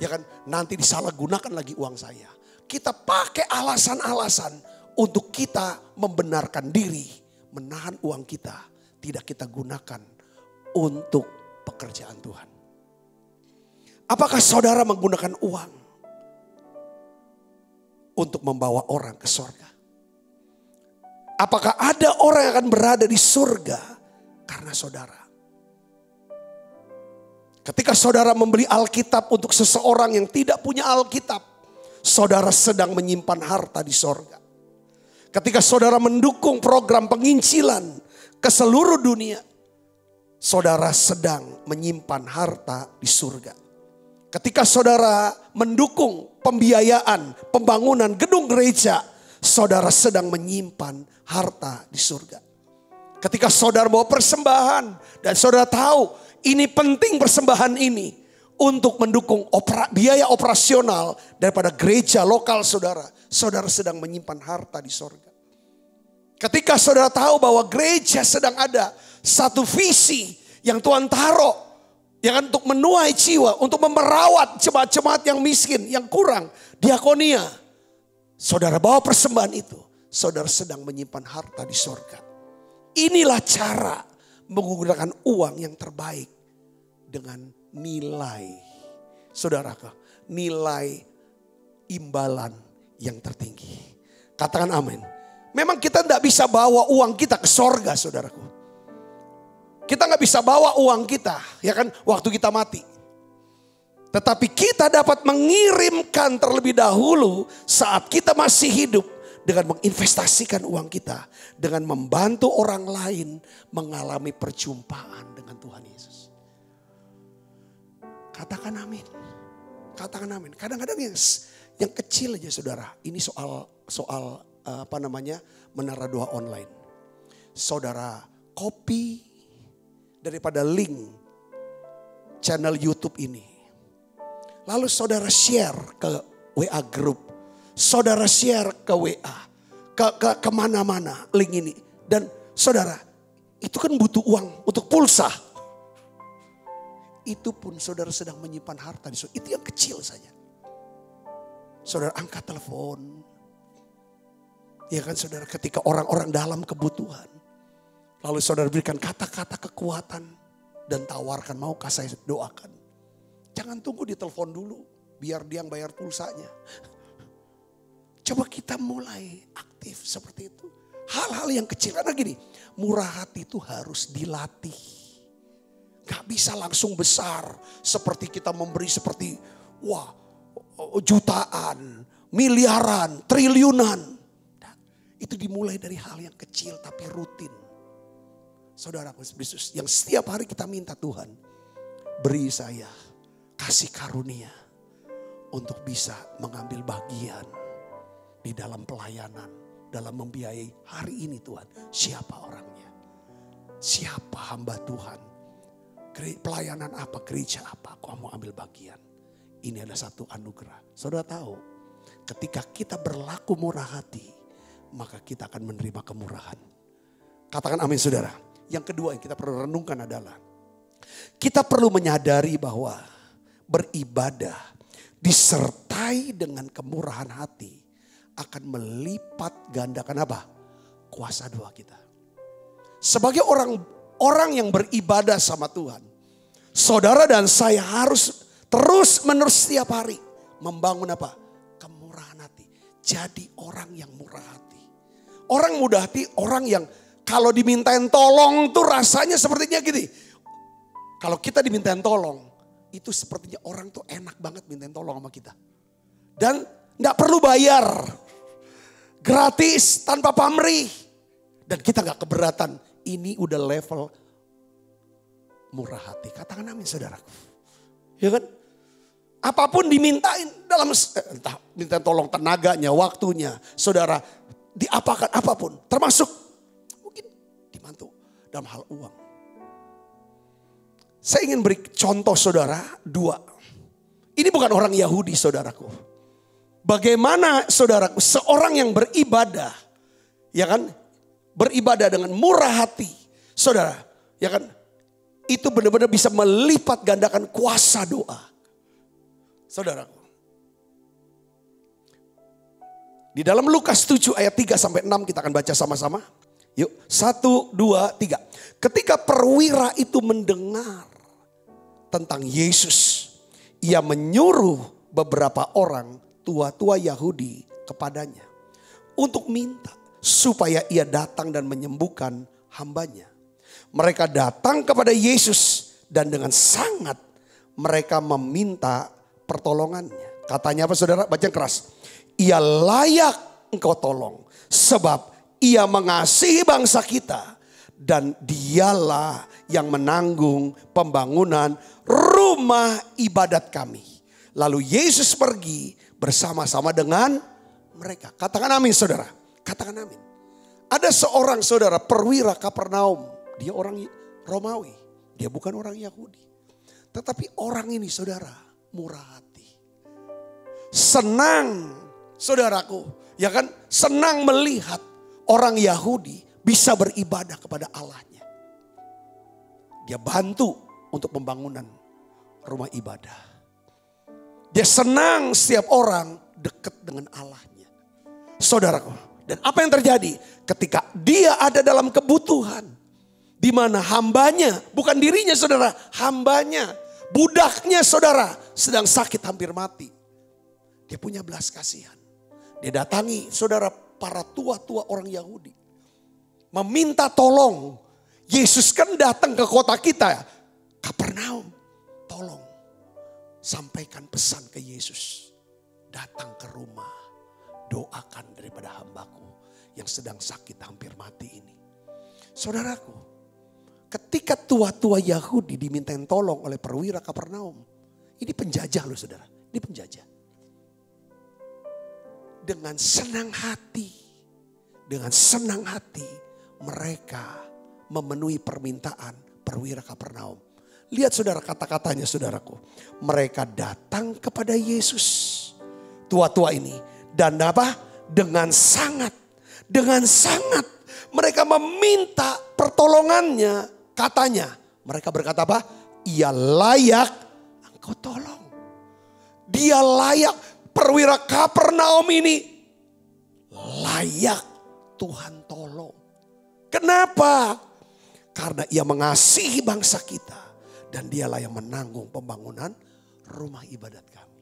Ya kan, nanti disalahgunakan lagi uang saya. Kita pakai alasan-alasan untuk kita membenarkan diri. Menahan uang kita. Tidak kita gunakan untuk pekerjaan Tuhan. Apakah saudara menggunakan uang untuk membawa orang ke surga? Apakah ada orang yang akan berada di surga karena saudara? Ketika saudara membeli Alkitab untuk seseorang yang tidak punya Alkitab, saudara sedang menyimpan harta di surga. Ketika saudara mendukung program penginjilan ke seluruh dunia, saudara sedang menyimpan harta di surga. Ketika saudara mendukung pembiayaan, pembangunan gedung gereja, saudara sedang menyimpan harta di surga. Ketika saudara bawa persembahan dan saudara tahu ini penting persembahan ini untuk mendukung biaya operasional daripada gereja lokal saudara, saudara sedang menyimpan harta di surga. Ketika saudara tahu bahwa gereja sedang ada satu visi yang Tuhan taruh, ya kan, untuk menuai jiwa, untuk memerawat jemaat-jemaat yang miskin, yang kurang, diakonia. Saudara bawa persembahan itu, saudara sedang menyimpan harta di surga. Inilah cara menggunakan uang yang terbaik dengan nilai, saudara, nilai imbalan yang tertinggi. Katakan amin. Memang kita tidak bisa bawa uang kita ke sorga, saudaraku. Kita nggak bisa bawa uang kita, ya kan, waktu kita mati. Tetapi kita dapat mengirimkan terlebih dahulu saat kita masih hidup dengan menginvestasikan uang kita, dengan membantu orang lain mengalami perjumpaan dengan Tuhan Yesus. Katakan amin. Katakan amin. Kadang-kadang yang kecil aja saudara. Ini soal menara doa online. Saudara copy daripada link channel YouTube ini. Lalu saudara share ke WA group. Saudara share ke WA. Ke mana-mana link ini. Dan saudara, itu kan butuh uang untuk pulsa. Itu pun saudara sedang menyimpan harta di situ. Itu yang kecil saja. Saudara angkat telepon. Ya kan saudara, ketika orang-orang dalam kebutuhan. Lalu saudara berikan kata-kata kekuatan dan tawarkan, maukah saya doakan. Jangan tunggu di telepon dulu, biar dia yang bayar pulsanya. Coba kita mulai aktif seperti itu. Hal-hal yang kecil, karena gini, murah hati itu harus dilatih. Gak bisa langsung besar, seperti kita memberi seperti jutaan, miliaran, triliunan. Nah, itu dimulai dari hal yang kecil tapi rutin. Saudara Yesus, yang setiap hari kita minta Tuhan, beri saya kasih karunia untuk bisa mengambil bagian di dalam pelayanan, dalam membiayai hari ini Tuhan. Siapa orangnya? Siapa hamba Tuhan? Pelayanan apa, gereja apa, kau mau ambil bagian. Ini adalah satu anugerah. Saudara tahu, ketika kita berlaku murah hati, maka kita akan menerima kemurahan. Katakan amin saudara. Yang kedua yang kita perlu renungkan adalah kita perlu menyadari bahwa beribadah disertai dengan kemurahan hati akan melipat gandakan apa? Kuasa doa kita. Sebagai orang yang beribadah sama Tuhan, saudara dan saya harus terus menerus setiap hari membangun apa? Kemurahan hati. Jadi orang yang murah hati. Orang mudah hati, orang yang kalau dimintain tolong tuh rasanya sepertinya gini. Kalau kita dimintain tolong, itu sepertinya orang tuh enak banget mintain tolong sama kita. Dan gak perlu bayar. Gratis, tanpa pamrih. Dan kita gak keberatan. Ini udah level murah hati. Katakan amin saudaraku. Ya kan? Apapun dimintain dalam, entah mintain tolong tenaganya, waktunya. Saudara, diapakan apapun. Termasuk dibantu dalam hal uang. Saya ingin beri contoh saudara dua. Ini bukan orang Yahudi saudaraku. Bagaimana saudaraku seorang yang beribadah, ya kan, beribadah dengan murah hati, saudara, ya kan, itu benar-benar bisa melipat gandakan kuasa doa, saudaraku. Di dalam Lukas 7 ayat 3 sampai 6 kita akan baca sama-sama. Yuk, 1, 2, 3. Ketika perwira itu mendengar tentang Yesus, ia menyuruh beberapa orang tua-tua Yahudi kepadanya untuk minta supaya ia datang dan menyembuhkan hambanya. Mereka datang kepada Yesus dan dengan sangat mereka meminta pertolongannya. Katanya apa saudara? Baca keras. Ia layak engkau tolong sebab ia mengasihi bangsa kita dan dialah yang menanggung pembangunan rumah ibadat kami. Lalu Yesus pergi bersama-sama dengan mereka. Katakan amin saudara. Katakan amin. Ada seorang saudara perwira Kapernaum. Dia orang Romawi. Dia bukan orang Yahudi. Tetapi orang ini saudara murah hati. Senang saudaraku. Ya kan, senang melihat orang Yahudi bisa beribadah kepada Allahnya. Dia bantu untuk pembangunan rumah ibadah. Dia senang setiap orang dekat dengan Allahnya. Saudaraku, dan apa yang terjadi ketika dia ada dalam kebutuhan, di mana hambanya, bukan dirinya saudara, hambanya, budaknya saudara sedang sakit hampir mati. Dia punya belas kasihan. Dia datangi saudara para tua-tua orang Yahudi. Meminta tolong. Yesus kan datang ke kota kita, Kapernaum. Tolong sampaikan pesan ke Yesus. Datang ke rumah, doakan daripada hambaku yang sedang sakit hampir mati ini. Saudaraku, ketika tua-tua Yahudi dimintain tolong oleh perwira Kapernaum. Ini penjajah loh saudara, ini penjajah. Dengan senang hati mereka memenuhi permintaan perwira Kapernaum. Lihat saudara kata-katanya saudaraku. Mereka datang kepada Yesus. Tua-tua ini. Dan apa? Dengan sangat mereka meminta pertolongannya. Katanya mereka berkata apa? Ia layak engkau tolong. Dia layak. Perwira Kapernaum ini layak Tuhan tolong. Kenapa? Karena ia mengasihi bangsa kita. Dan dialah yang menanggung pembangunan rumah ibadat kami.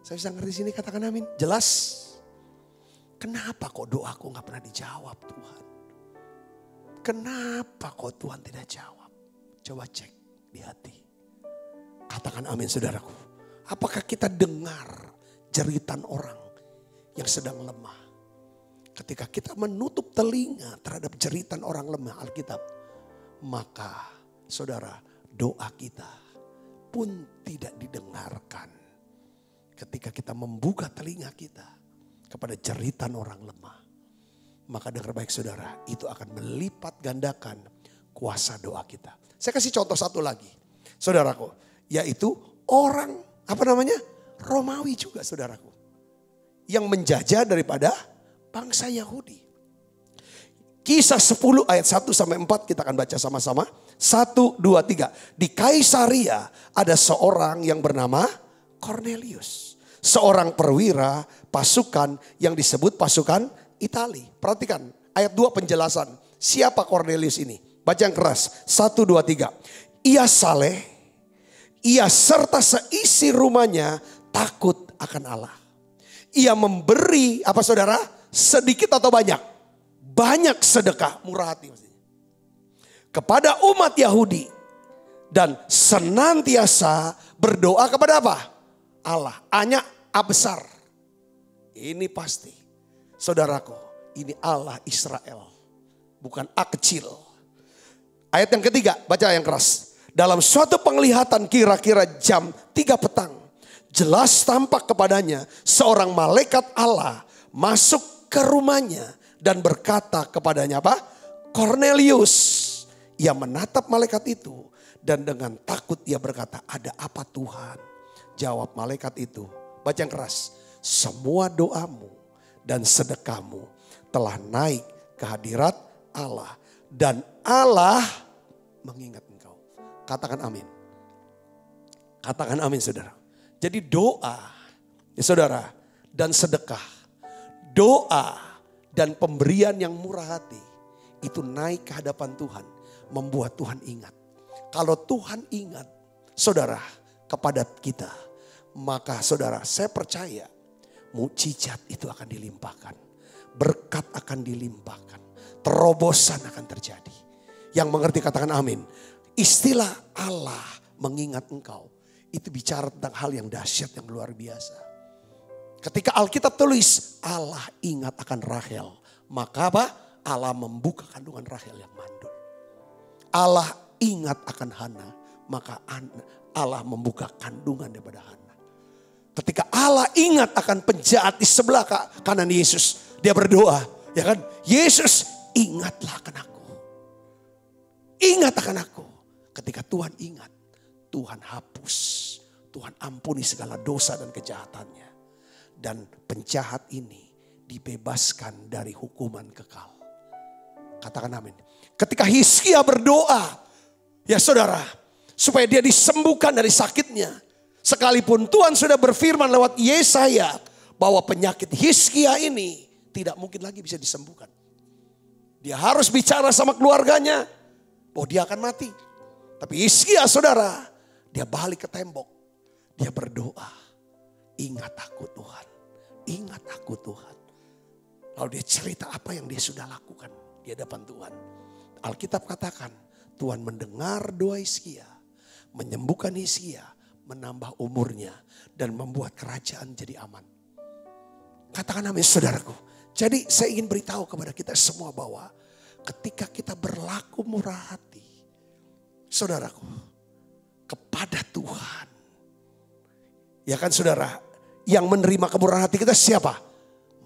Saya bisa ngerti sini, katakan amin. Jelas? Kenapa kok doaku gak pernah dijawab Tuhan? Kenapa kok Tuhan tidak jawab? Coba cek di hati. Katakan amin saudaraku. Apakah kita dengar jeritan orang yang sedang lemah? Ketika kita menutup telinga terhadap jeritan orang lemah Alkitab. Maka saudara, doa kita pun tidak didengarkan. Ketika kita membuka telinga kita kepada jeritan orang lemah. Maka dengar baik saudara, itu akan melipat gandakan kuasa doa kita. Saya kasih contoh satu lagi. Saudaraku, yaitu orang Romawi juga saudaraku. Yang menjajah daripada bangsa Yahudi. Kisah 10 ayat 1 sampai 4 kita akan baca sama-sama. 1, 2, 3. Di Kaisaria ada seorang yang bernama Cornelius. Seorang perwira pasukan yang disebut pasukan Itali. Perhatikan ayat 2 penjelasan. Siapa Cornelius ini? Baca yang keras. 1, 2, 3. Ia saleh. Ia serta seisi rumahnya takut akan Allah. Ia memberi apa saudara? Sedikit atau banyak? Banyak sedekah, murah hati maksudnya. Kepada umat Yahudi. Dan senantiasa berdoa kepada apa? Allah. A-nya A besar. Ini pasti. Saudaraku, ini Allah Israel. Bukan A kecil. Ayat yang ketiga, baca yang keras. Dalam suatu penglihatan kira-kira jam 3 petang. Jelas tampak kepadanya seorang malaikat Allah masuk ke rumahnya. Dan berkata kepadanya apa? Cornelius. Ia menatap malaikat itu. Dan dengan takut ia berkata, ada apa Tuhan? Jawab malaikat itu. Baca yang keras. Semua doamu dan sedekahmu telah naik ke hadirat Allah. Dan Allah mengingat engkau. Katakan amin. Katakan amin saudara. Jadi doa ya saudara dan sedekah. Doa dan pemberian yang murah hati. Itu naik ke hadapan Tuhan. Membuat Tuhan ingat. Kalau Tuhan ingat saudara kepada kita. Maka saudara saya percaya mukjizat itu akan dilimpahkan. Berkat akan dilimpahkan. Terobosan akan terjadi. Yang mengerti katakan amin. Istilah Allah mengingat engkau. Itu bicara tentang hal yang dahsyat yang luar biasa. Ketika Alkitab tulis Allah ingat akan Rahel. Maka apa? Allah membuka kandungan Rahel yang mandul. Allah ingat akan Hana, maka Allah membuka kandungan daripada Hana. Ketika Allah ingat akan penjahat di sebelah kanan Yesus, dia berdoa, ya kan? Yesus, ingatlah akan aku. Ingat akan aku. Ketika Tuhan ingat, Tuhan hapus, Tuhan ampuni segala dosa dan kejahatannya. Dan penjahat ini dibebaskan dari hukuman kekal. Katakan amin. Ketika Hizkia berdoa, ya saudara, supaya dia disembuhkan dari sakitnya. Sekalipun Tuhan sudah berfirman lewat Yesaya bahwa penyakit Hizkia ini tidak mungkin lagi bisa disembuhkan. Dia harus bicara sama keluarganya bahwa dia akan mati. Tapi Hizkia saudara, dia balik ke tembok. Dia berdoa, ingat aku Tuhan, ingat aku Tuhan. Lalu dia cerita apa yang dia sudah lakukan di hadapan Tuhan. Alkitab katakan Tuhan mendengar doa Hizkia, menyembuhkan Hizkia, menambah umurnya dan membuat kerajaan jadi aman. Katakan amin saudaraku. Jadi saya ingin beritahu kepada kita semua bahwa ketika kita berlaku murah hati, saudaraku, kepada Tuhan. Ya kan saudara, yang menerima kemurahan hati kita siapa?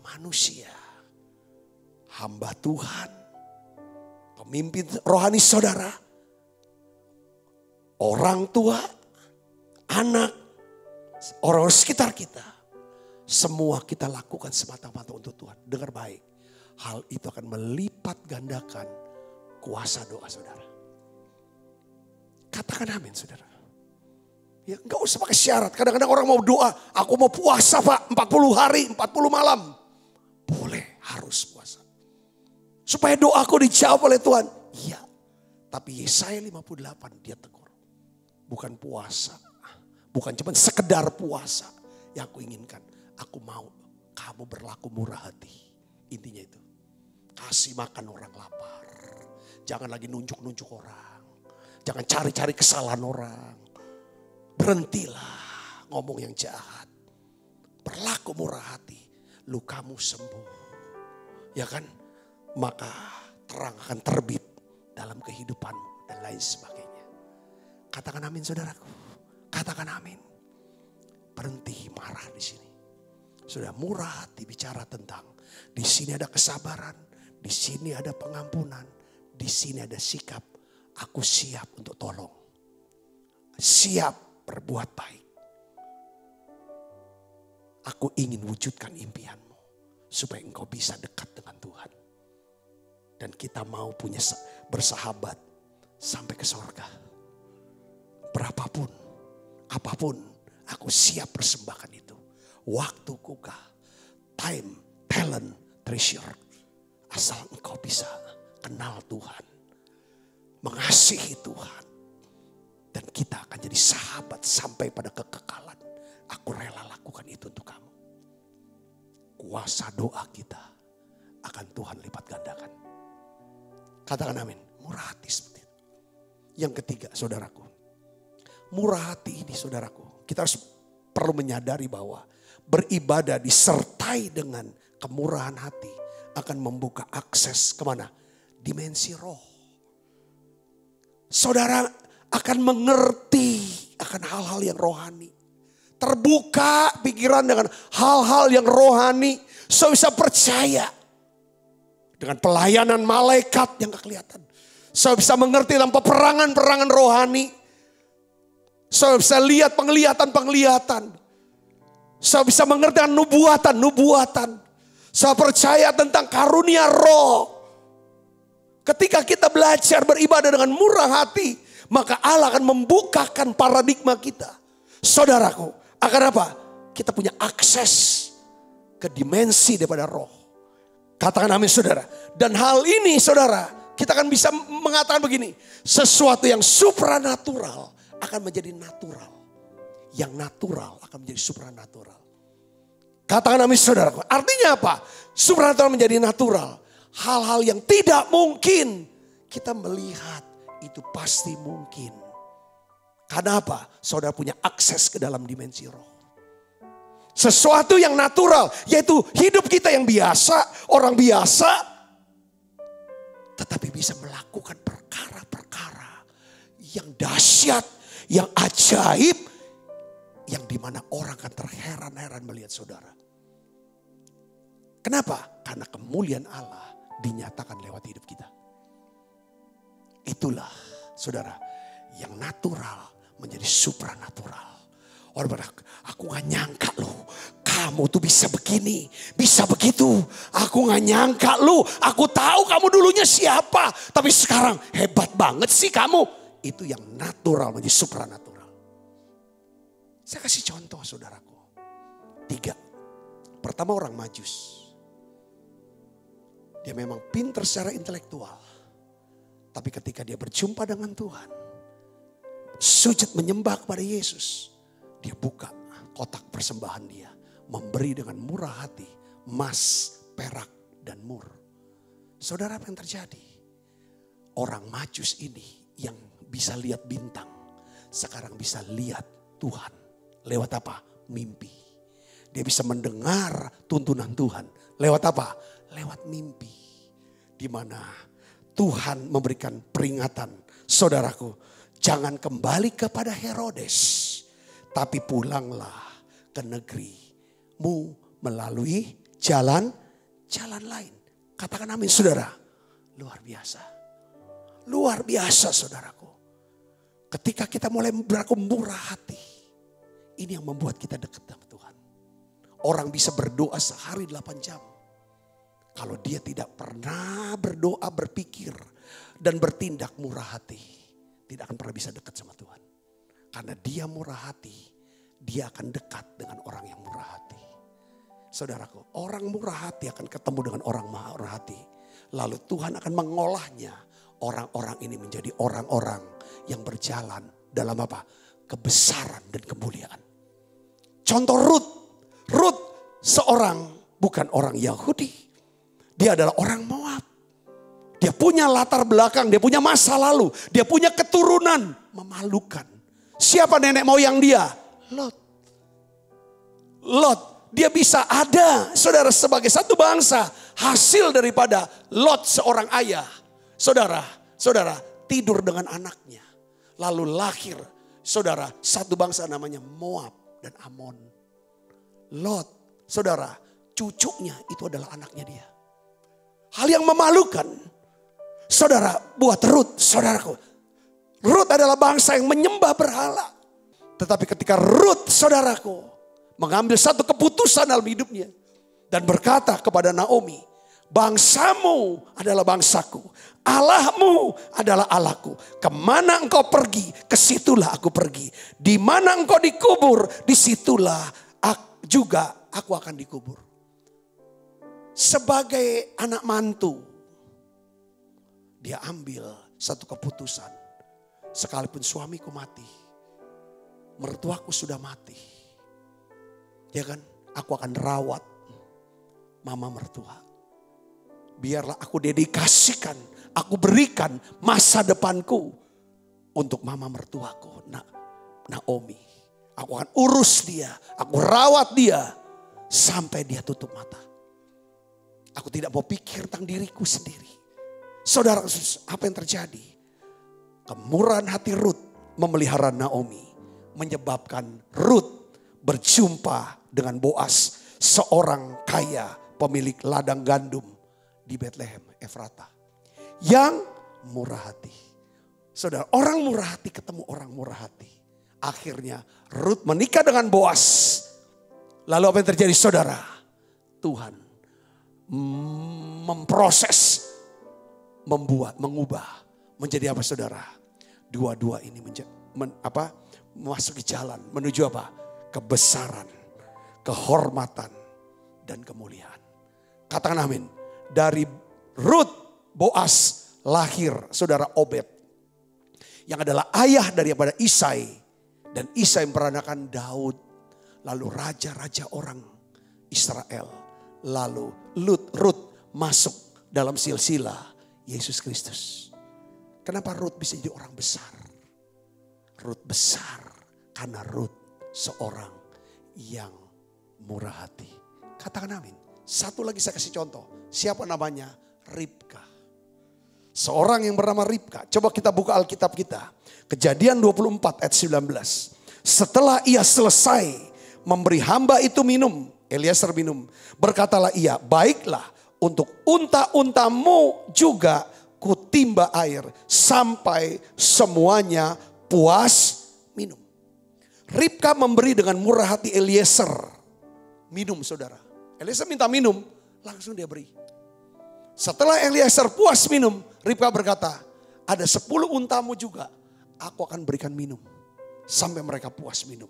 Manusia. Hamba Tuhan, pemimpin rohani saudara, orang tua, anak, orang sekitar kita. Semua kita lakukan semata-mata untuk Tuhan. Dengar baik, hal itu akan melipat gandakan kuasa doa saudara. Katakan amin saudara. Ya, gak usah pakai syarat. Kadang-kadang orang mau doa, aku mau puasa Pak, 40 hari, 40 malam. Boleh, harus puasa. Supaya doaku dijawab oleh Tuhan. Iya. Tapi Yesaya 58 dia tegur. Bukan puasa. Bukan cuma sekedar puasa yang aku inginkan. Aku mau kamu berlaku murah hati. Intinya itu. Kasih makan orang lapar. Jangan lagi nunjuk-nunjuk orang. Jangan cari-cari kesalahan orang. Berhentilah ngomong yang jahat. Berlaku murah hati. Lukamu sembuh. Ya kan? Maka terang akan terbit dalam kehidupanmu dan lain sebagainya. Katakan amin saudaraku. Katakan amin. Berhenti marah di sini. Sudah murah hati bicara tentang di sini ada kesabaran, di sini ada pengampunan, di sini ada sikap. Aku siap untuk tolong. Siap berbuat baik. Aku ingin wujudkan impianmu supaya engkau bisa dekat dengan Tuhan. Dan kita mau punya bersahabat sampai ke surga. Berapapun, apapun, aku siap persembahkan itu. Waktuku kah, time, talent, treasure. Asal engkau bisa kenal Tuhan, mengasihi Tuhan. Dan kita akan jadi sahabat sampai pada kekekalan. Aku rela lakukan itu untuk kamu. Kuasa doa kita akan Tuhan lipat gandakan. Katakan amin. Murah hati seperti itu. Yang ketiga saudaraku. Murah hati ini saudaraku. Kita harus perlu menyadari bahwa beribadah disertai dengan kemurahan hati akan membuka akses kemana? Dimensi roh. Saudara akan mengerti akan hal-hal yang rohani. Terbuka pikiran dengan hal-hal yang rohani. So bisa percaya. Dengan pelayanan malaikat yang gak kelihatan. So bisa mengerti dalam peperangan-perangan rohani. So bisa lihat penglihatan-penglihatan. So bisa mengerti dengan nubuatan-nubuatan. So percaya tentang karunia roh. Ketika kita belajar beribadah dengan murah hati. Maka Allah akan membukakan paradigma kita. Saudaraku, akan apa? Kita punya akses ke dimensi daripada roh. Katakan amin saudara. Dan hal ini saudara, kita akan bisa mengatakan begini. Sesuatu yang supranatural akan menjadi natural. Yang natural akan menjadi supranatural. Katakan amin saudara. Artinya apa? Supranatural menjadi natural. Hal-hal yang tidak mungkin kita melihat itu pasti mungkin. Karena apa? Saudara punya akses ke dalam dimensi roh. Sesuatu yang natural, yaitu hidup kita yang biasa, orang biasa. tetapi bisa melakukan perkara-perkara yang dahsyat, yang ajaib, yang dimana orang akan terheran-heran melihat saudara. Kenapa? Karena kemuliaan Allah dinyatakan lewat hidup kita. Itulah saudara, yang natural menjadi supranatural. Orang bilang, aku gak nyangka loh, kamu tuh bisa begini, bisa begitu. Aku gak nyangka loh, aku tahu kamu dulunya siapa, tapi sekarang hebat banget sih kamu. Itu yang natural menjadi supranatural. Saya kasih contoh saudaraku. 3. Pertama, orang Majus. Dia memang pintar secara intelektual. Tapi ketika dia berjumpa dengan Tuhan, sujud menyembah kepada Yesus, dia buka kotak persembahan dia. Memberi dengan murah hati, emas, perak, dan mur. Saudara, apa yang terjadi? Orang Majus ini yang bisa lihat bintang, sekarang bisa lihat Tuhan. Lewat apa? Mimpi. Dia bisa mendengar tuntunan Tuhan. Lewat apa? Lewat mimpi. Di mana Tuhan memberikan peringatan. Saudaraku, jangan kembali kepada Herodes, tapi pulanglah ke negerimu melalui jalan lain. Katakan amin saudara. Luar biasa. Luar biasa saudaraku. Ketika kita mulai berlaku murah hati, ini yang membuat kita dekat dengan Tuhan. Orang bisa berdoa sehari 8 jam. Kalau dia tidak pernah berdoa, berpikir, dan bertindak murah hati, tidak akan pernah bisa dekat sama Tuhan. Karena dia murah hati, dia akan dekat dengan orang yang murah hati. Saudaraku, orang murah hati akan ketemu dengan orang murah hati. Lalu Tuhan akan mengolahnya. Orang-orang ini menjadi orang-orang yang berjalan dalam apa? Kebesaran dan kemuliaan. Contoh Rut seorang bukan orang Yahudi. Dia adalah orang Moab. Dia punya latar belakang, dia punya masa lalu, dia punya keturunan memalukan. Siapa nenek moyang dia? Lot. Dia bisa ada, saudara, sebagai satu bangsa, hasil daripada Lot seorang ayah. Saudara tidur dengan anaknya. Lalu lahir, saudara, satu bangsa namanya Moab dan Amon. Lot, saudara, cucunya itu adalah anaknya dia. Hal yang memalukan, saudara, buat Rut, saudaraku. Rut adalah bangsa yang menyembah berhala. Tetapi ketika Rut, saudaraku, mengambil satu keputusan dalam hidupnya. Dan berkata kepada Naomi, bangsamu adalah bangsaku. Allahmu adalah Allahku. Kemana engkau pergi, kesitulah aku pergi. Di mana engkau dikubur, disitulah juga aku akan dikubur. Sebagai anak mantu, dia ambil satu keputusan. Sekalipun suamiku mati, mertuaku sudah mati, ya kan, aku akan rawat mama mertua. Biarlah aku dedikasikan, aku berikan masa depanku untuk mama mertuaku, Naomi. Aku akan urus dia, aku rawat dia sampai dia tutup mata. Aku tidak mau pikir tentang diriku sendiri. Saudara, apa yang terjadi? Kemurahan hati Rut memelihara Naomi, menyebabkan Rut berjumpa dengan Boas, seorang kaya pemilik ladang gandum di Bethlehem, Efrata, yang murah hati. Saudara, orang murah hati ketemu orang murah hati. Akhirnya Rut menikah dengan Boas. Lalu apa yang terjadi, saudara? Tuhan memproses, mengubah menjadi apa, saudara? Dua-dua ini memasuki jalan menuju apa? Kebesaran, kehormatan, dan kemuliaan. Katakan amin. Dari Rut, Boas lahir saudara Obed, yang adalah ayah daripada Isai, dan Isai memperanakan Daud, lalu raja-raja orang Israel. Lalu Rut masuk dalam silsilah Yesus Kristus. Kenapa Rut bisa jadi orang besar? Rut besar karena Rut seorang yang murah hati. Katakan amin. Satu lagi saya kasih contoh. Siapa namanya? Ribka. Seorang yang bernama Ribka. Coba kita buka Alkitab kita. Kejadian 24 ayat 19. Setelah ia selesai memberi hamba itu minum, Eliezer minum, berkatalah ia, baiklah, untuk unta-untamu juga kutimba air sampai semuanya puas minum. Ribka memberi dengan murah hati Eliezer minum, saudara. Eliezer minta minum, langsung dia beri. Setelah Eliezer puas minum, Ribka berkata, ada 10 untamu juga aku akan berikan minum sampai mereka puas minum.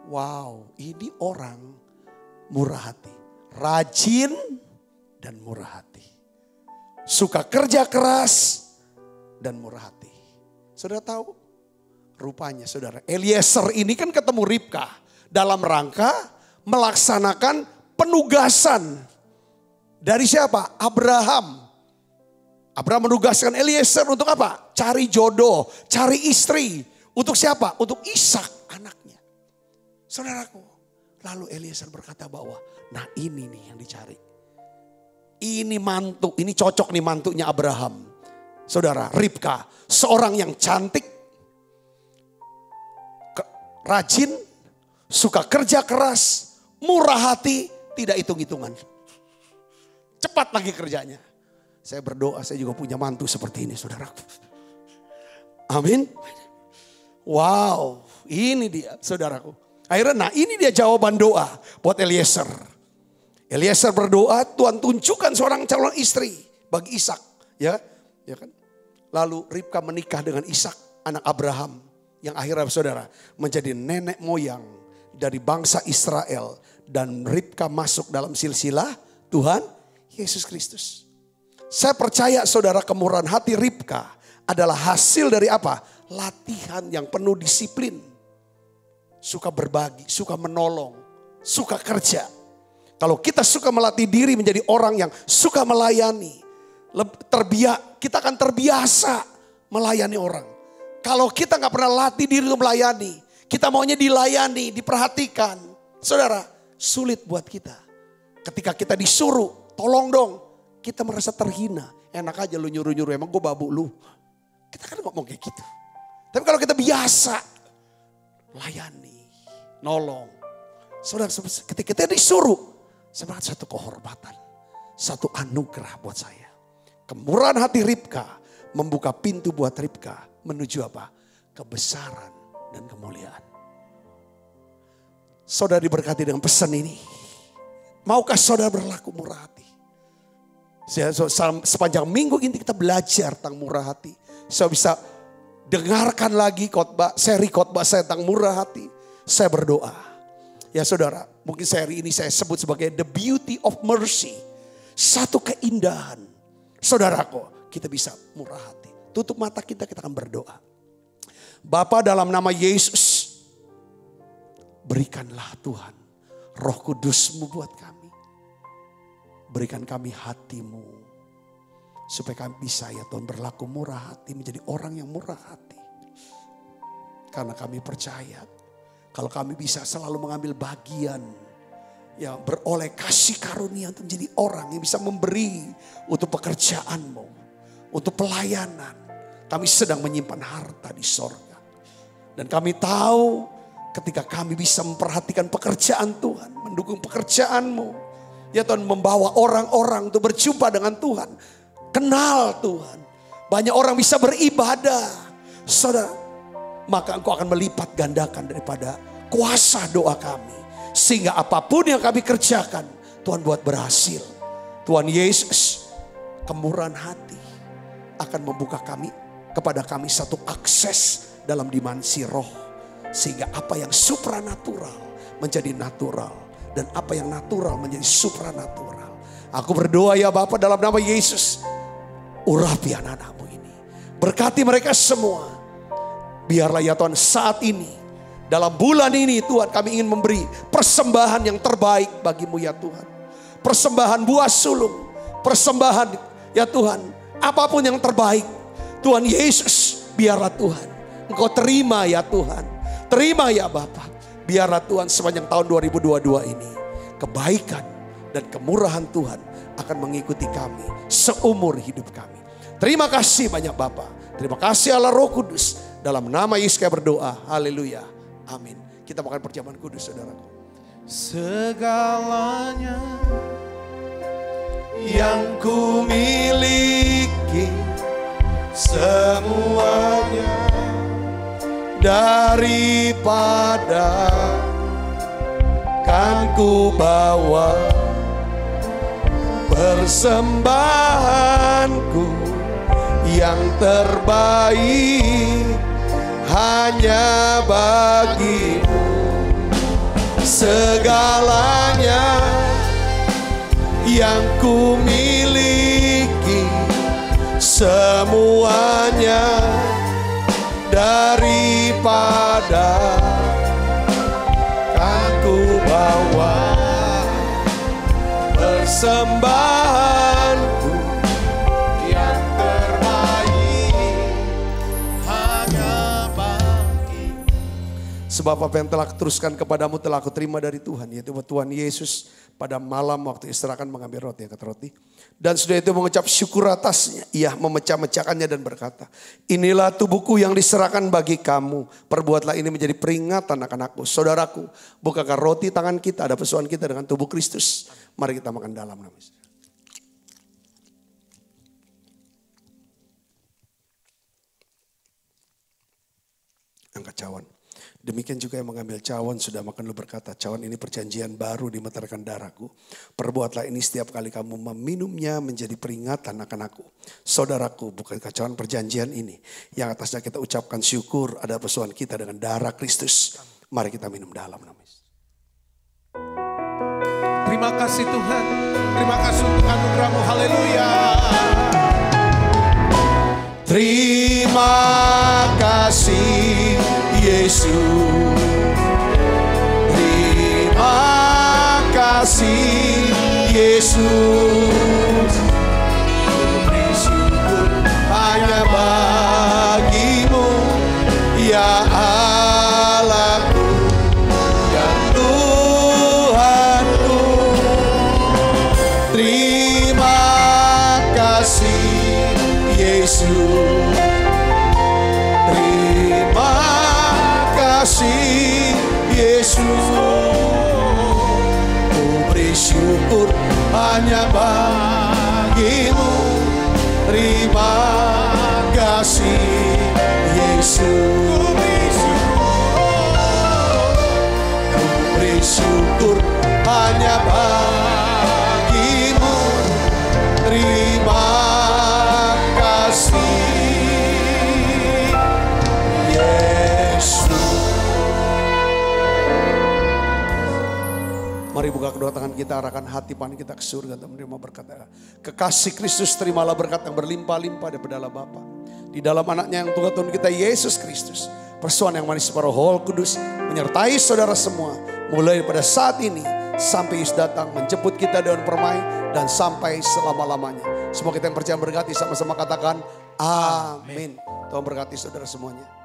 Wow, ini orang murah hati, rajin dan murah hati. Suka kerja keras dan murah hati. Saudara tahu? Rupanya saudara, Eliezer ini kan ketemu Ribka dalam rangka melaksanakan penugasan dari siapa? Abraham. Abraham menugaskan Eliezer untuk apa? Cari jodoh, cari istri. Untuk siapa? Untuk Ishak anaknya. Saudaraku, lalu Eliezer berkata bahwa, nah ini nih yang dicari. Ini mantu, ini cocok nih mantunya Abraham. Saudara, Ribka, seorang yang cantik, rajin, suka kerja keras, murah hati, tidak hitung-hitungan. Cepat lagi kerjanya. Saya berdoa, saya juga punya mantu seperti ini, saudaraku. Amin. Wow, ini dia, saudaraku. Akhirnya, nah ini dia jawaban doa buat Eliezer. Eliezer berdoa, Tuhan tunjukkan seorang calon istri bagi Ishak, ya kan? Lalu Ribka menikah dengan Ishak, anak Abraham, yang akhirnya saudara menjadi nenek moyang dari bangsa Israel, dan Ribka masuk dalam silsilah Tuhan Yesus Kristus. Saya percaya saudara, kemurahan hati Ribka adalah hasil dari apa? Latihan yang penuh disiplin. Suka berbagi, suka menolong, suka kerja. Kalau kita suka melatih diri menjadi orang yang suka melayani, kita akan terbiasa melayani orang. Kalau kita gak pernah latih diri untuk melayani, kita maunya dilayani, diperhatikan. Saudara, sulit buat kita. Ketika kita disuruh, tolong dong, kita merasa terhina. Enak aja lu nyuruh-nyuruh, emang gue babu lu. Kita kan ngomong kayak gitu. Tapi kalau kita biasa layani, nolong. Saudara, ketika kita disuruh, sebenarnya satu kehormatan, satu anugerah buat saya. Kemurahan hati Ribka membuka pintu buat Ribka menuju apa? Kebesaran dan kemuliaan. Saudara diberkati dengan pesan ini. Maukah saudara berlaku murah hati? Sepanjang minggu ini kita belajar tentang murah hati. Saya bisa dengarkan lagi seri khotbah saya tentang murah hati. Saya berdoa. Ya saudara, mungkin seri ini saya sebut sebagai the beauty of mercy. Satu keindahan. Saudaraku, kita bisa murah hati. Tutup mata kita akan berdoa. Bapa, dalam nama Yesus, berikanlah Tuhan Roh Kudus-Mu buat kami. Berikan kami hati-Mu. Supaya kami bisa ya Tuhan berlaku murah hati, menjadi orang yang murah hati. Karena kami percaya kalau kami bisa selalu mengambil bagian, ya beroleh kasih karunia untuk menjadi orang yang bisa memberi untuk pekerjaan-Mu, untuk pelayanan. Kami sedang menyimpan harta di sorga. Dan kami tahu ketika kami bisa memperhatikan pekerjaan Tuhan, mendukung pekerjaan-Mu, ya Tuhan, membawa orang-orang untuk berjumpa dengan Tuhan, kenal Tuhan. Banyak orang bisa beribadah, saudara, maka Engkau akan melipat gandakan daripada kuasa doa kami. Sehingga apapun yang kami kerjakan, Tuhan buat berhasil. Tuhan Yesus, kemurahan hati akan membuka kepada kami satu akses dalam dimensi roh. Sehingga apa yang supranatural menjadi natural. Dan apa yang natural menjadi supranatural. Aku berdoa ya Bapa, dalam nama Yesus, urapi anak-anak-Mu ini. Berkati mereka semua. Biarlah ya Tuhan saat ini, dalam bulan ini Tuhan, kami ingin memberi persembahan yang terbaik bagi-Mu ya Tuhan. Persembahan buah sulung, persembahan ya Tuhan, apapun yang terbaik. Tuhan Yesus, biarlah Tuhan Engkau terima ya Tuhan. Terima ya Bapa. Biarlah Tuhan sepanjang tahun 2022 ini, kebaikan dan kemurahan Tuhan akan mengikuti kami seumur hidup kami. Terima kasih banyak Bapa. Terima kasih Allah Roh Kudus. Dalam nama Yesus kami berdoa. Haleluya. Amin. Kita makan perjamuan kudus saudaraku. Segalanya yang ku miliki, semuanya daripada kan ku bawa, persembahanku yang terbaik hanya bagimu. Segalanya yang ku miliki, semuanya daripada kan ku bawa, persembahanku yang terbaik hanya bagi. Sebab apa yang telah kuteruskan kepadamu telah aku terima dari Tuhan, yaitu Tuhan Yesus pada malam waktu istirahat mengambil roti, kata roti. Dan sudah itu mengucap syukur atasnya, ia memecah-mecahkannya dan berkata, inilah tubuhku yang diserahkan bagi kamu, perbuatlah ini menjadi peringatan akan aku. Saudaraku, bukankah roti tangan kita ada persoalan kita dengan tubuh Kristus? Mari kita makan dalam nama Yesus. Angkat cawan. Demikian juga yang mengambil cawan sudah makan lu berkata, cawan ini perjanjian baru di mata rekan darahku. Perbuatlah ini setiap kali kamu meminumnya menjadi peringatan akan aku. Saudaraku, bukankah cawan perjanjian ini yang atasnya kita ucapkan syukur ada persoalan kita dengan darah Kristus. Mari kita minum dalam nama Yesus. Terima kasih Tuhan, terima kasih untuk anugerah-Mu, haleluya. Terima kasih Yesus, terima kasih Yesus, beri syukur hanya bagimu ya Allahku, ya Tuhanku. Terima kasih Yesus, terima kasih Yesus, ku beri syukur hanya bagimu. Terima kasih Yesus, ku beri syukur hanya bagimu. Terima kasih Yesus. Mari buka kedua tangan kita, arahkan hati pan kita ke surga dan menerima berkat. Kekasih Kristus, terimalah berkat yang berlimpah-limpah daripada Allah Bapa. Di dalam anaknya yang Tuhan kita Yesus Kristus. Persoalan yang manis para Roh Kudus menyertai saudara semua. Mulai pada saat ini sampai Yesus datang menjemput kita dengan permai dan sampai selama-lamanya. Semua kita yang percaya berkati sama-sama katakan amin. Tuhan berkati saudara semuanya.